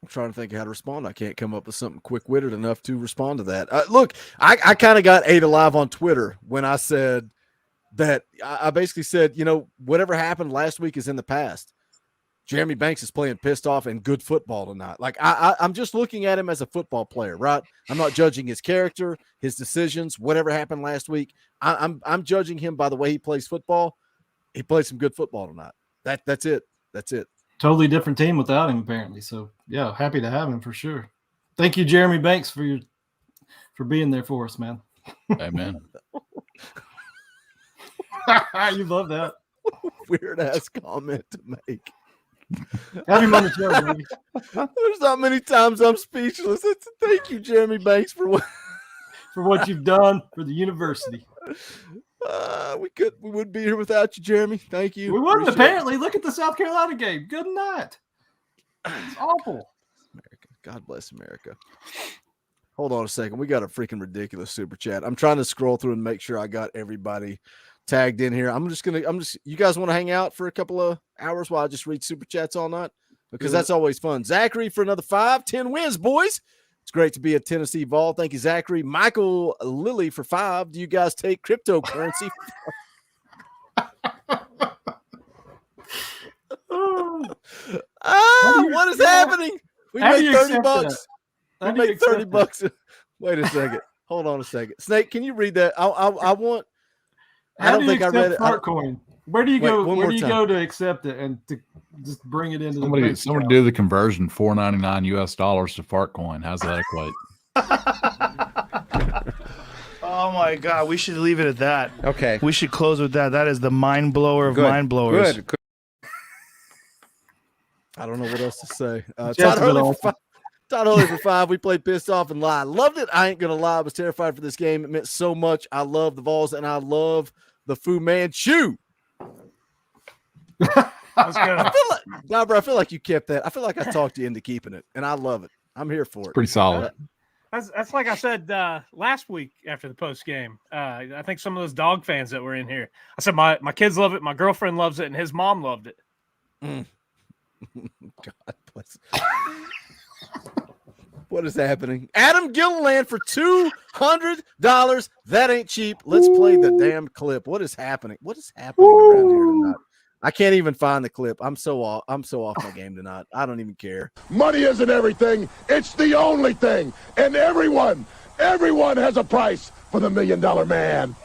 S6: I'm trying to think of how to respond. I can't come up with something quick-witted enough to respond to that. Look, I kind of got ate alive on Twitter when I said that. I basically said, whatever happened last week is in the past. Jeremy Banks is playing pissed off and good football tonight. Like I'm just looking at him as a football player, right? I'm not judging his character, his decisions, whatever happened last week. I'm judging him by the way he plays football. He played some good football tonight. That's it. That's it.
S8: Totally different team without him, apparently. So yeah, happy to have him for sure. Thank you, Jeremy Banks, for being there for us, man.
S9: Amen.
S8: You love that.
S6: Weird ass comment to make.
S8: Have him on the show, baby.
S6: There's not many times I'm speechless. Thank you, Jeremy Banks, for
S8: what you've done for the university.
S6: We wouldn't be here without you, Jeremy. Thank you.
S8: We wouldn't, apparently. Look at the South Carolina game. Good night. It's awful.
S6: America. God bless America. Hold on a second. We got a freaking ridiculous super chat. I'm trying to scroll through and make sure I got everybody tagged in here. You guys want to hang out for a couple of hours while I just read super chats all night? Because that's always fun. Zachary for another 5, 10 wins, boys. It's great to be a Tennessee Vol. Thank you, Zachary. Michael Lilly for 5. Do you guys take cryptocurrency? What is happening? We made $30. We made $30. Wait a second. Hold on a second. Snake, can you read that? I want. I don't think I read it.
S8: Fartcoin. Where do you go? Where do you go to accept it and to just bring it into
S9: somebody do the conversion? $4.99 US to Fartcoin. How's that equate?
S11: Oh my God, we should leave it at that.
S12: Okay,
S11: we should close with that. That is the mind blower of mind blowers.
S12: Good.
S6: I don't know what else to say. Todd Hurley for 5. We played pissed off and lied. Loved it. I ain't gonna lie. I was terrified for this game. It meant so much. I love the Vols and I love the Fu Manchu. I feel like you kept that. I feel like I talked you into keeping it, and I love it. I'm here for it.
S9: Pretty solid.
S10: That's like I said last week after the post game. I think some of those dog fans that were in here. I said my kids love it, my girlfriend loves it, and his mom loved it.
S6: God bless. What is happening? Adam Gilliland for $200. That ain't cheap. Let's play the damn clip. What is happening? What is happening around here tonight? I can't even find the clip. I'm so off my game tonight. I don't even care.
S4: Money isn't everything. It's the only thing. And everyone has a price for the $1 Million Man.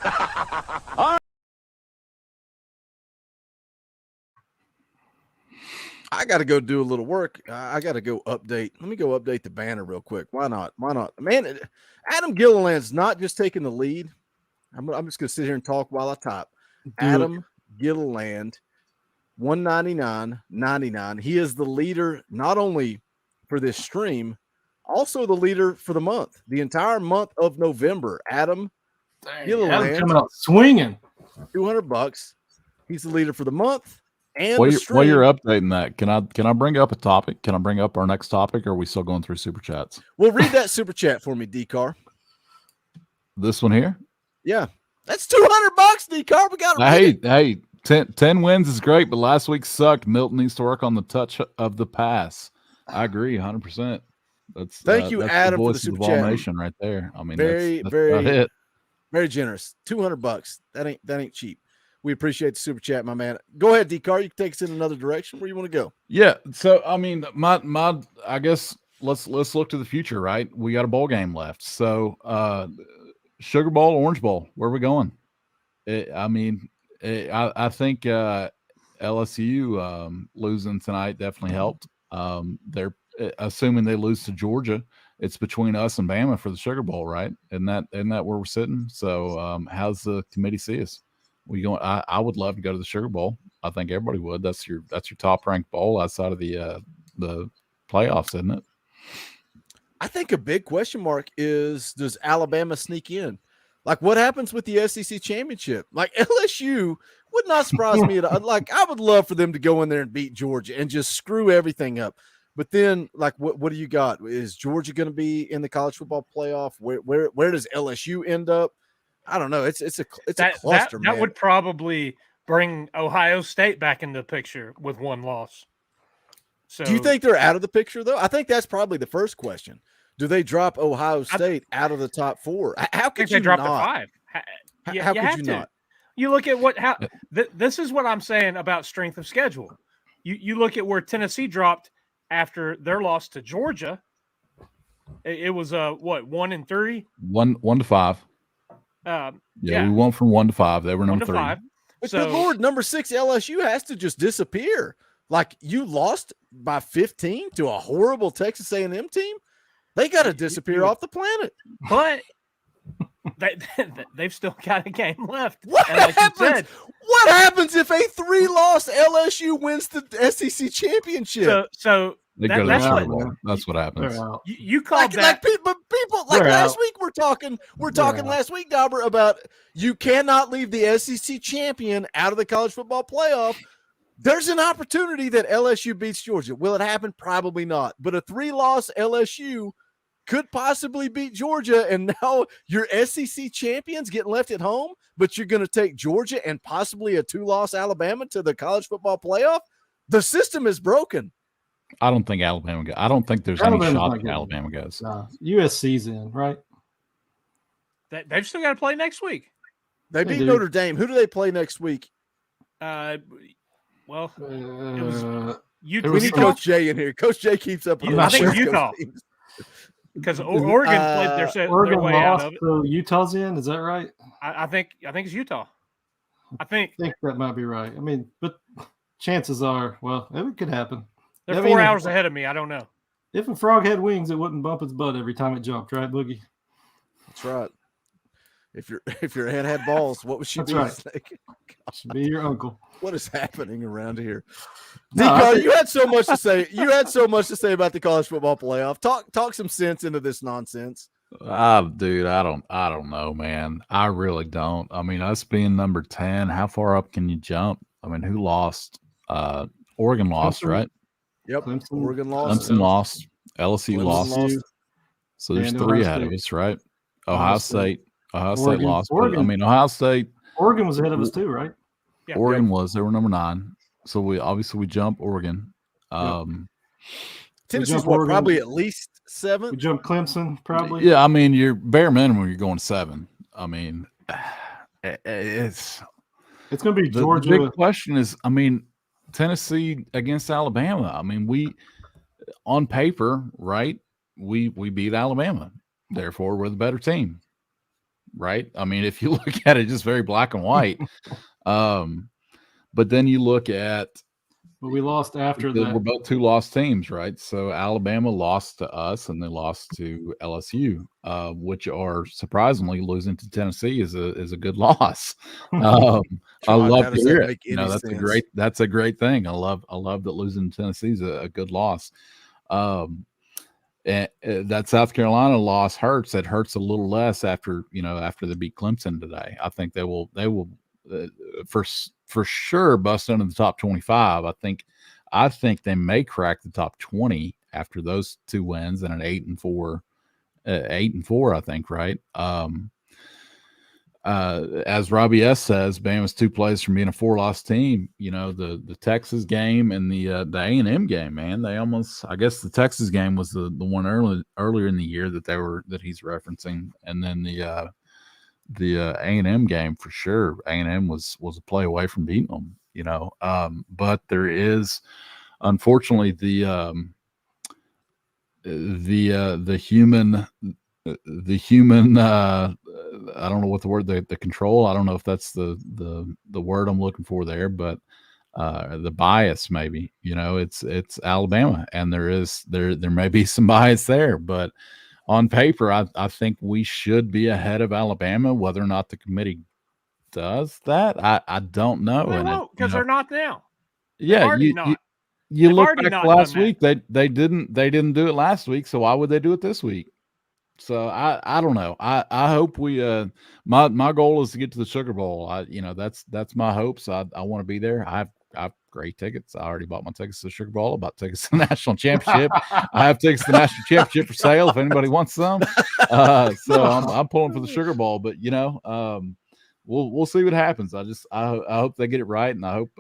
S6: I got to go do a little work. I got to go update. Let me go update the banner real quick. Why not? Man, Adam Gilliland's not just taking the lead. I'm just going to sit here and talk while I type. Adam Gilliland, 199.99. He is the leader not only for this stream, also the leader for the month, the entire month of November. Adam Gilliland
S8: coming out swinging.
S6: $200. He's the leader for the month. And
S9: while you're updating that, can I bring up a topic? Can I bring up our next topic, or are we still going through super chats?
S6: Well, read that super chat for me, D-Car.
S9: This one here.
S6: Yeah, that's $200, D-Car. We got to
S9: Hey, 10 wins is great, but last week sucked. Milton needs to work on the touch of the pass. I agree, 100%.
S6: Thank you,
S9: that's
S6: Adam,
S9: the
S6: for
S9: voice
S6: the super
S9: of the Vol
S6: chat.
S9: Nation right there. I mean,
S6: Very,
S9: that's
S6: very,
S9: about it.
S6: very generous. $200. That ain't cheap. We appreciate the super chat, my man. Go ahead, D-Car. You can take us in another direction. Where you want to go?
S9: Yeah. So I mean, my I guess let's look to the future, right? We got a bowl game left. So Sugar Bowl, Orange Bowl, where are we going? I think LSU losing tonight definitely helped. They're assuming they lose to Georgia. It's between us and Bama for the Sugar Bowl, right? Isn't that where we're sitting? So how's the committee see us? We going? I would love to go to the Sugar Bowl. I think everybody would. That's your top ranked bowl outside of the playoffs, isn't it?
S6: I think a big question mark is, does Alabama sneak in? Like, what happens with the SEC championship? Like, LSU would not surprise me at all. Like, I would love for them to go in there and beat Georgia and just screw everything up. But then, like, what do you got? Is Georgia going to be in the college football playoff? Where does LSU end up? I don't know. It's a cluster.
S10: That would probably bring Ohio State back into the picture with one loss. So,
S6: do you think they're out of the picture, though? I think that's probably the first question. Do they drop Ohio State out of the top 4? How could you
S10: drop
S6: not?
S10: to 5?
S6: How could you not?
S10: You look at this is what I'm saying about strength of schedule. You look at where Tennessee dropped after their loss to Georgia. It was 1-3?
S9: 1 to 5. We went from 1 to 5. They were number 3.
S6: But good Lord, number 6 LSU has to just disappear. Like, you lost by 15 to a horrible Texas A&M team. They got to disappear off the planet.
S10: But they've still got a game left.
S6: What happens if a 3-loss LSU wins the SEC championship?
S10: So
S9: that's what happens.
S10: You called
S6: that. People like last week we're talking last week, Dauber, about you cannot leave the SEC champion out of the college football playoff. There's an opportunity that LSU beats Georgia. Will it happen? Probably not. But a 3-loss LSU could possibly beat Georgia, and now your SEC champions getting left at home, but you're going to take Georgia and possibly a 2-loss Alabama to the college football playoff? The system is broken.
S9: I don't think Alabama goes. I don't think there's any shot that Alabama goes.
S8: USC's in, right?
S10: They've still got to play next week.
S6: They beat Notre Dame. Who do they play next week?
S10: It was Utah.
S6: We need Coach Jay in here. Coach Jay keeps up.
S10: I think Utah. Because Oregon played their way out of it.
S8: So Utah's in, is that right?
S10: I think it's Utah. I think
S8: that might be right. I mean, but chances are, it could happen.
S10: They're 4 hours ahead of me. I don't know.
S8: If a frog had wings, it wouldn't bump its butt every time it jumped, right, Boogie?
S6: That's right. If your head had balls, what would she be?
S8: Right. Should be your uncle.
S6: What is happening around here? No, you had so much to say. You had so much to say about the college football playoff. Talk some sense into this nonsense.
S9: Dude, I don't know, man. I really don't. I mean, us being number 10, how far up can you jump? I mean, who lost? Oregon lost, right?
S6: Yep. Oregon
S9: lost. Clemson lost. LSU lost. So there's 3 ahead of us, right? Ohio State lost.
S8: Oregon.
S9: I mean, Ohio State.
S8: Oregon was ahead of us too, right?
S10: Yeah.
S9: Oregon was. They were number 9. So we jump Oregon.
S6: Tennessee's probably at least 7.
S8: We jump Clemson, probably.
S9: Yeah, I mean, your bare minimum, you're going 7. I mean, it's
S8: going to be Georgia.
S9: The big question is, I mean, Tennessee against Alabama. I mean, we on paper, right? We beat Alabama. Therefore, we're the better team, right? I mean, if you look at it, just very black and white. But then you look at,
S8: but we lost after that.
S9: We're both 2 lost teams, right? So Alabama lost to us, and they lost to LSU, which are surprisingly losing to Tennessee is a good loss. I love to hear it. That's a great thing. I love that losing to Tennessee is a good loss. And that South Carolina loss hurts. It hurts a little less after they beat Clemson today. I think they will for sure bust into the top 25. I think they may crack the top 20 after those 2 wins and an 8-4. 8-4, I think, right? as Robbie S says, Bama's 2 plays from being a 4-loss team. You know, the Texas game and the A&M game, man. They almost, I guess the Texas game was the one earlier in the year that he's referencing, and then the A&M game for sure. A&M was a play away from beating them. You know, but there is, unfortunately, the human. The human, I don't know what the word, the control. I don't know if that's the word I'm looking for there, but the bias, maybe, you know, it's Alabama, and there may be some bias there, but on paper, I think we should be ahead of Alabama. Whether or not the committee does that, I don't know.
S10: They won't, because they're not now.
S9: Yeah, you look back last week, they didn't do it last week, so why would they do it this week? So I don't know. I hope we my goal is to get to the Sugar Bowl. That's my hopes. I want to be there. I have great tickets. I already bought my tickets to the Sugar Bowl. I bought tickets to the national championship. I have tickets to the national championship for sale if anybody wants some. So I'm pulling for the Sugar Bowl. But we'll see what happens. I hope they get it right, and I hope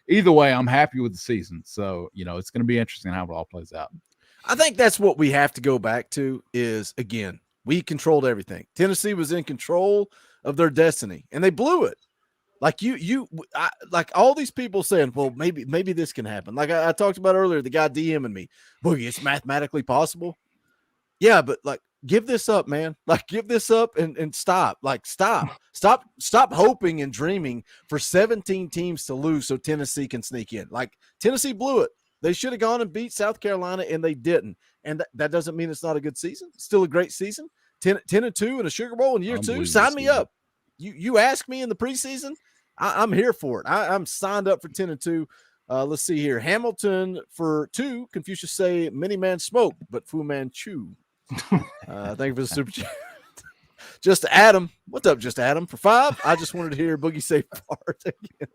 S9: either way, I'm happy with the season. So it's going to be interesting how it all plays out.
S6: I think that's what we have to go back to is, again, we controlled everything. Tennessee was in control of their destiny, and they blew it. Like like all these people saying, well, maybe this can happen. Like I talked about earlier, the guy DMing me, Boogie, it's mathematically possible. Yeah, but like, give this up, man. Like, give this up and stop. Like, stop hoping and dreaming for 17 teams to lose so Tennessee can sneak in. Like, Tennessee blew it. They should have gone and beat South Carolina, and they didn't. And that doesn't mean it's not a good season. It's still a great season. 10-2 in a Sugar Bowl in year 2. Sign me up. You ask me in the preseason, I'm here for it. I'm signed up for 10-2. Let's see here. Hamilton for 2. Confucius say, many man smoke, but Fu Man chew. Thank you for the super chat. Just Adam. What's up, Just Adam? For 5. I just wanted to hear Boogie say fart again.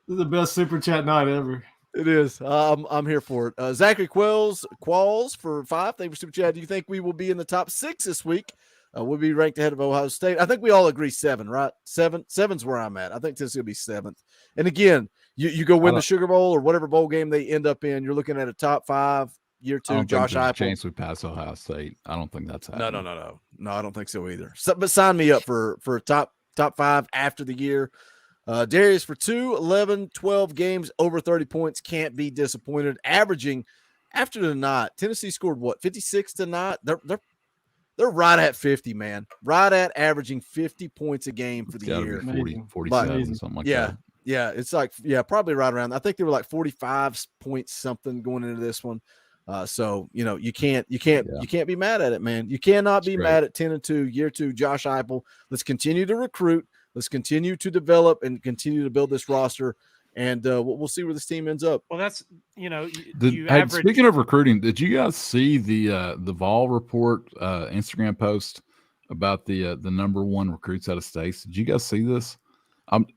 S8: This is the best super chat night ever.
S6: It is. I'm here for it. Zachary Qualls for 5. Thank you for super chat. Do you think we will be in the top 6 this week? We'll be ranked ahead of Ohio State. I think we all agree 7, right? 7's where I'm at. I think Tennessee will be 7th. And again, you go win the Sugar Bowl or whatever bowl game they end up in. You're looking at a top 5 year 2. Josh Heupel.
S9: Chance we pass Ohio State. I don't think that's happening.
S6: No. I don't think so either. But sign me up for top 5 after the year. Darius for 2, 11, 12 games, over 30 points. Can't be disappointed. Averaging after the night, Tennessee scored 56 tonight. They're right at 50, man. Right at averaging 50 points a game for the year.
S9: 47, something like that.
S6: Yeah, it's like probably right around. I think they were like 45 points something going into this one. So you can't be mad at it, man. You cannot be mad at 10-2 year 2. Josh Heupel. Let's continue to recruit. Let's continue to develop and continue to build this roster, and we'll see where this team ends up.
S10: Well, that's
S9: Speaking of recruiting, did you guys see the Vol report Instagram post about the number 1 recruits out of states? Did you guys see this?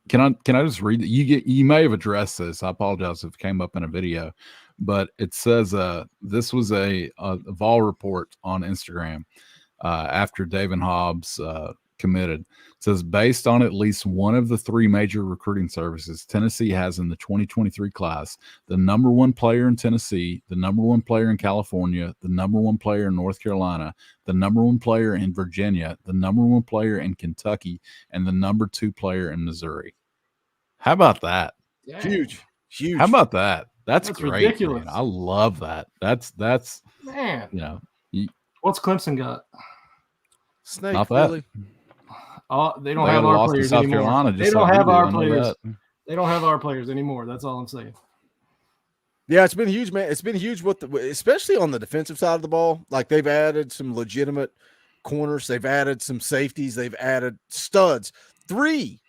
S9: Can I just read it? You may have addressed this. I apologize if it came up in a video, but it says this was a Vol report on Instagram after David Hobbs committed. It says, based on at least one of the 3 major recruiting services Tennessee has in the 2023 class, the number 1 player in Tennessee, the number 1 player in California, the number 1 player in North Carolina, the number 1 player in Virginia, the number 1 player in Kentucky, and the number 2 player in Missouri. How about that?
S6: Huge.
S9: How about that? That's great.
S8: Ridiculous.
S9: Man. I love that. That's
S8: man.
S10: What's Clemson got?
S6: Snake.
S9: Not that.
S6: Really?
S10: They don't have our players anymore.
S9: Carolina,
S10: they don't have our players. They don't have our players anymore. That's all I'm saying.
S6: Yeah, it's been huge, man. It's been huge especially on the defensive side of the ball. Like, they've added some legitimate corners. They've added some safeties. They've added studs. Three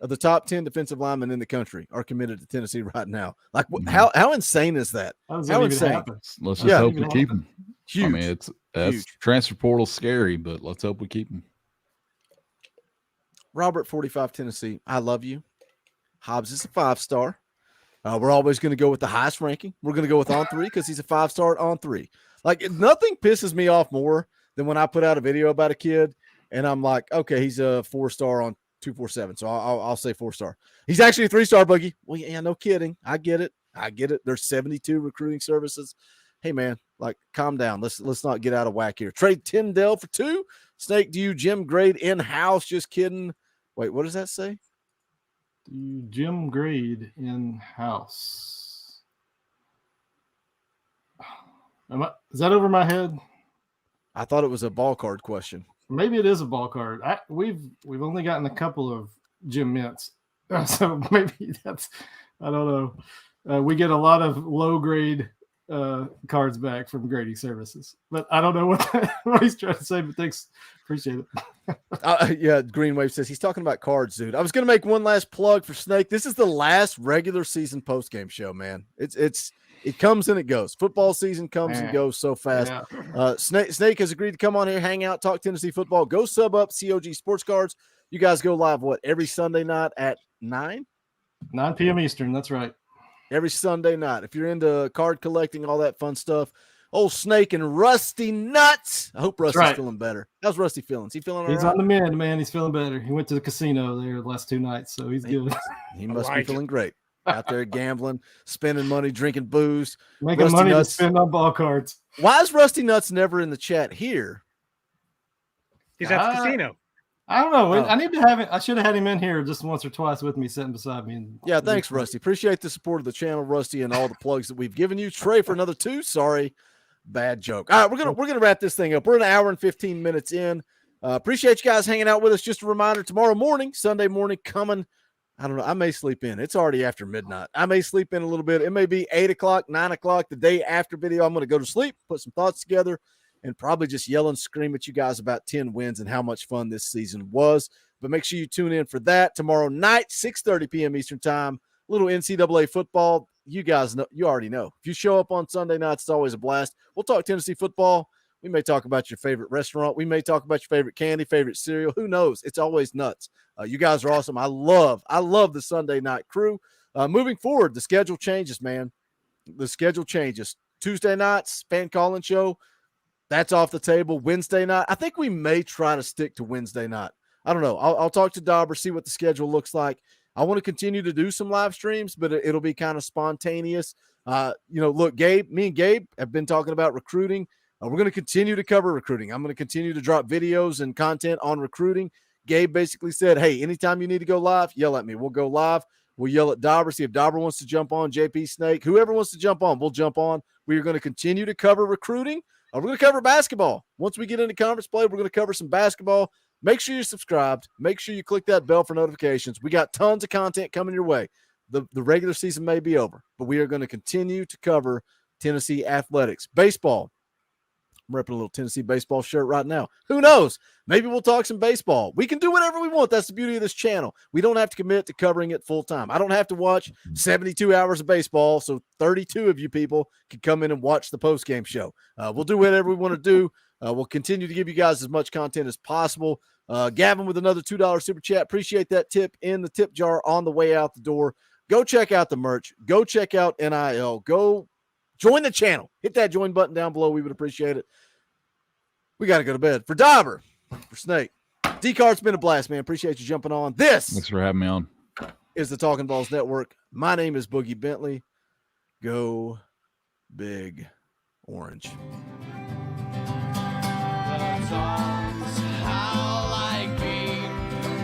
S6: of the top 10 defensive linemen in the country are committed to Tennessee right now. Like, how insane is that?
S10: How insane?
S9: Let's just hope we keep them.
S6: Huge.
S9: I mean, that's transfer portal scary, but let's hope we keep them.
S6: Robert 45 Tennessee. I love you. Hobbs is a 5-star. We're always going to go with the highest ranking. We're going to go with on 3 because he's a 5-star on 3. Like, nothing pisses me off more than when I put out a video about a kid and I'm like, okay, he's a 4-star on 247. So I'll say 4-star. He's actually a 3-star, Boogie. Well, yeah, no kidding. I get it. There's 72 recruiting services. Hey man, like calm down. Let's not get out of whack here. Trade Tim Dell for 2. Snake, do you gym grade in-house? Just kidding. Wait, what does that say?
S8: Do you gym grade in-house? Is that over my head?
S6: I thought it was a ball card question.
S8: Maybe it is a ball card. We've only gotten a couple of gym mints, so maybe that's, I don't know. We get a lot of low grade cards back from grading services, but I don't know what he's trying to say. But thanks, appreciate it.
S6: Yeah, Green Wave says he's talking about cards, dude. I was gonna make one last plug for Snake. This is the last regular season post game show, man. It comes and it goes. Football season comes and goes so fast. Yeah. Snake has agreed to come on here, hang out, talk Tennessee football. Go sub up COG Sports Cards. You guys go live every Sunday night at 9
S8: p.m. Eastern. That's right.
S6: Every Sunday night. If you're into card collecting, all that fun stuff. Old Snake and Rusty Nuts. I hope Rusty's feeling better. How's Rusty feeling? Is he feeling all right?
S8: He's on the mend, man. He's feeling better. He went to the casino there the last 2 nights, so he's good.
S6: He must be feeling great. Out there gambling, spending money, drinking booze,
S8: making
S6: Rusty
S8: money
S6: Nuts.
S8: to spend on ball cards.
S6: Why is Rusty Nuts never in the chat here?
S10: He's at the casino.
S8: I don't know. I need to have it. I should have had him in here just once or twice with me, sitting beside me.
S6: Yeah, thanks, Rusty. Appreciate the support of the channel, Rusty, and all the plugs that we've given you. Trey for another 2. Sorry, bad joke. All right, we're gonna wrap this thing up. We're an hour and 15 minutes in. Appreciate you guys hanging out with us. Just a reminder: tomorrow morning, Sunday morning, coming. I don't know. I may sleep in. It's already after midnight. I may sleep in a little bit. It may be 8 o'clock, 9 o'clock, the day after video. I'm going to go to sleep, put some thoughts together, and probably just yell and scream at you guys about 10 wins and how much fun this season was. But make sure you tune in for that tomorrow night, 6:30 p.m. Eastern time. Little NCAA football. You guys know. You already know. If you show up on Sunday nights, it's always a blast. We'll talk Tennessee football. We may talk about your favorite restaurant. We may talk about your favorite candy, favorite cereal. Who knows? It's always nuts. You guys are awesome. I love the Sunday night crew. Moving forward, the schedule changes, man. The schedule changes. Tuesday nights, fan calling show. That's off the table. Wednesday night. I think we may try to stick to Wednesday night. I don't know. I'll talk to Dauber, see what the schedule looks like. I want to continue to do some live streams, but it'll be kind of spontaneous. Look, me and Gabe have been talking about recruiting. We're going to continue to cover recruiting. I'm going to continue to drop videos and content on recruiting. Gabe basically said, hey, anytime you need to go live, yell at me. We'll go live. We'll yell at Dauber, see if Dauber wants to jump on, JP Snake. Whoever wants to jump on, we'll jump on. We are going to continue to cover recruiting. We're going to cover basketball. Once we get into conference play, we're going to cover some basketball. Make sure you're subscribed. Make sure you click that bell for notifications. We got tons of content coming your way. The regular season may be over, but we are going to continue to cover Tennessee athletics. Baseball. I'm repping a little Tennessee baseball shirt right now. Who knows? Maybe we'll talk some baseball. We can do whatever we want. That's the beauty of this channel. We don't have to commit to covering it full time. I don't have to watch 72 hours of baseball, so 32 of you people can come in and watch the post-game show. We'll do whatever we want to do. We'll continue to give you guys as much content as possible. Gavin with another $2 super chat. Appreciate that tip in the tip jar on the way out the door. Go check out the merch. Go check out NIL. Go join the channel. Hit that join button down below. We would appreciate it. We got to go to bed. For Dauber, for Snake, D-Card's been a blast, man. Appreciate you jumping on.
S9: Thanks for having me on.
S6: Is the Talkin VAWLS Network. My name is Boogie Bentley. Go Big Orange.
S5: The songs howl like beat,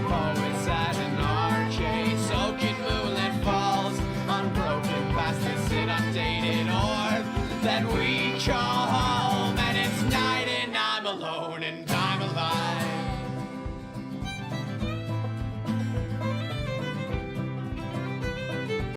S5: poets at an arcade, soaking moonlit falls, unbroken past this inundated orb that we call home.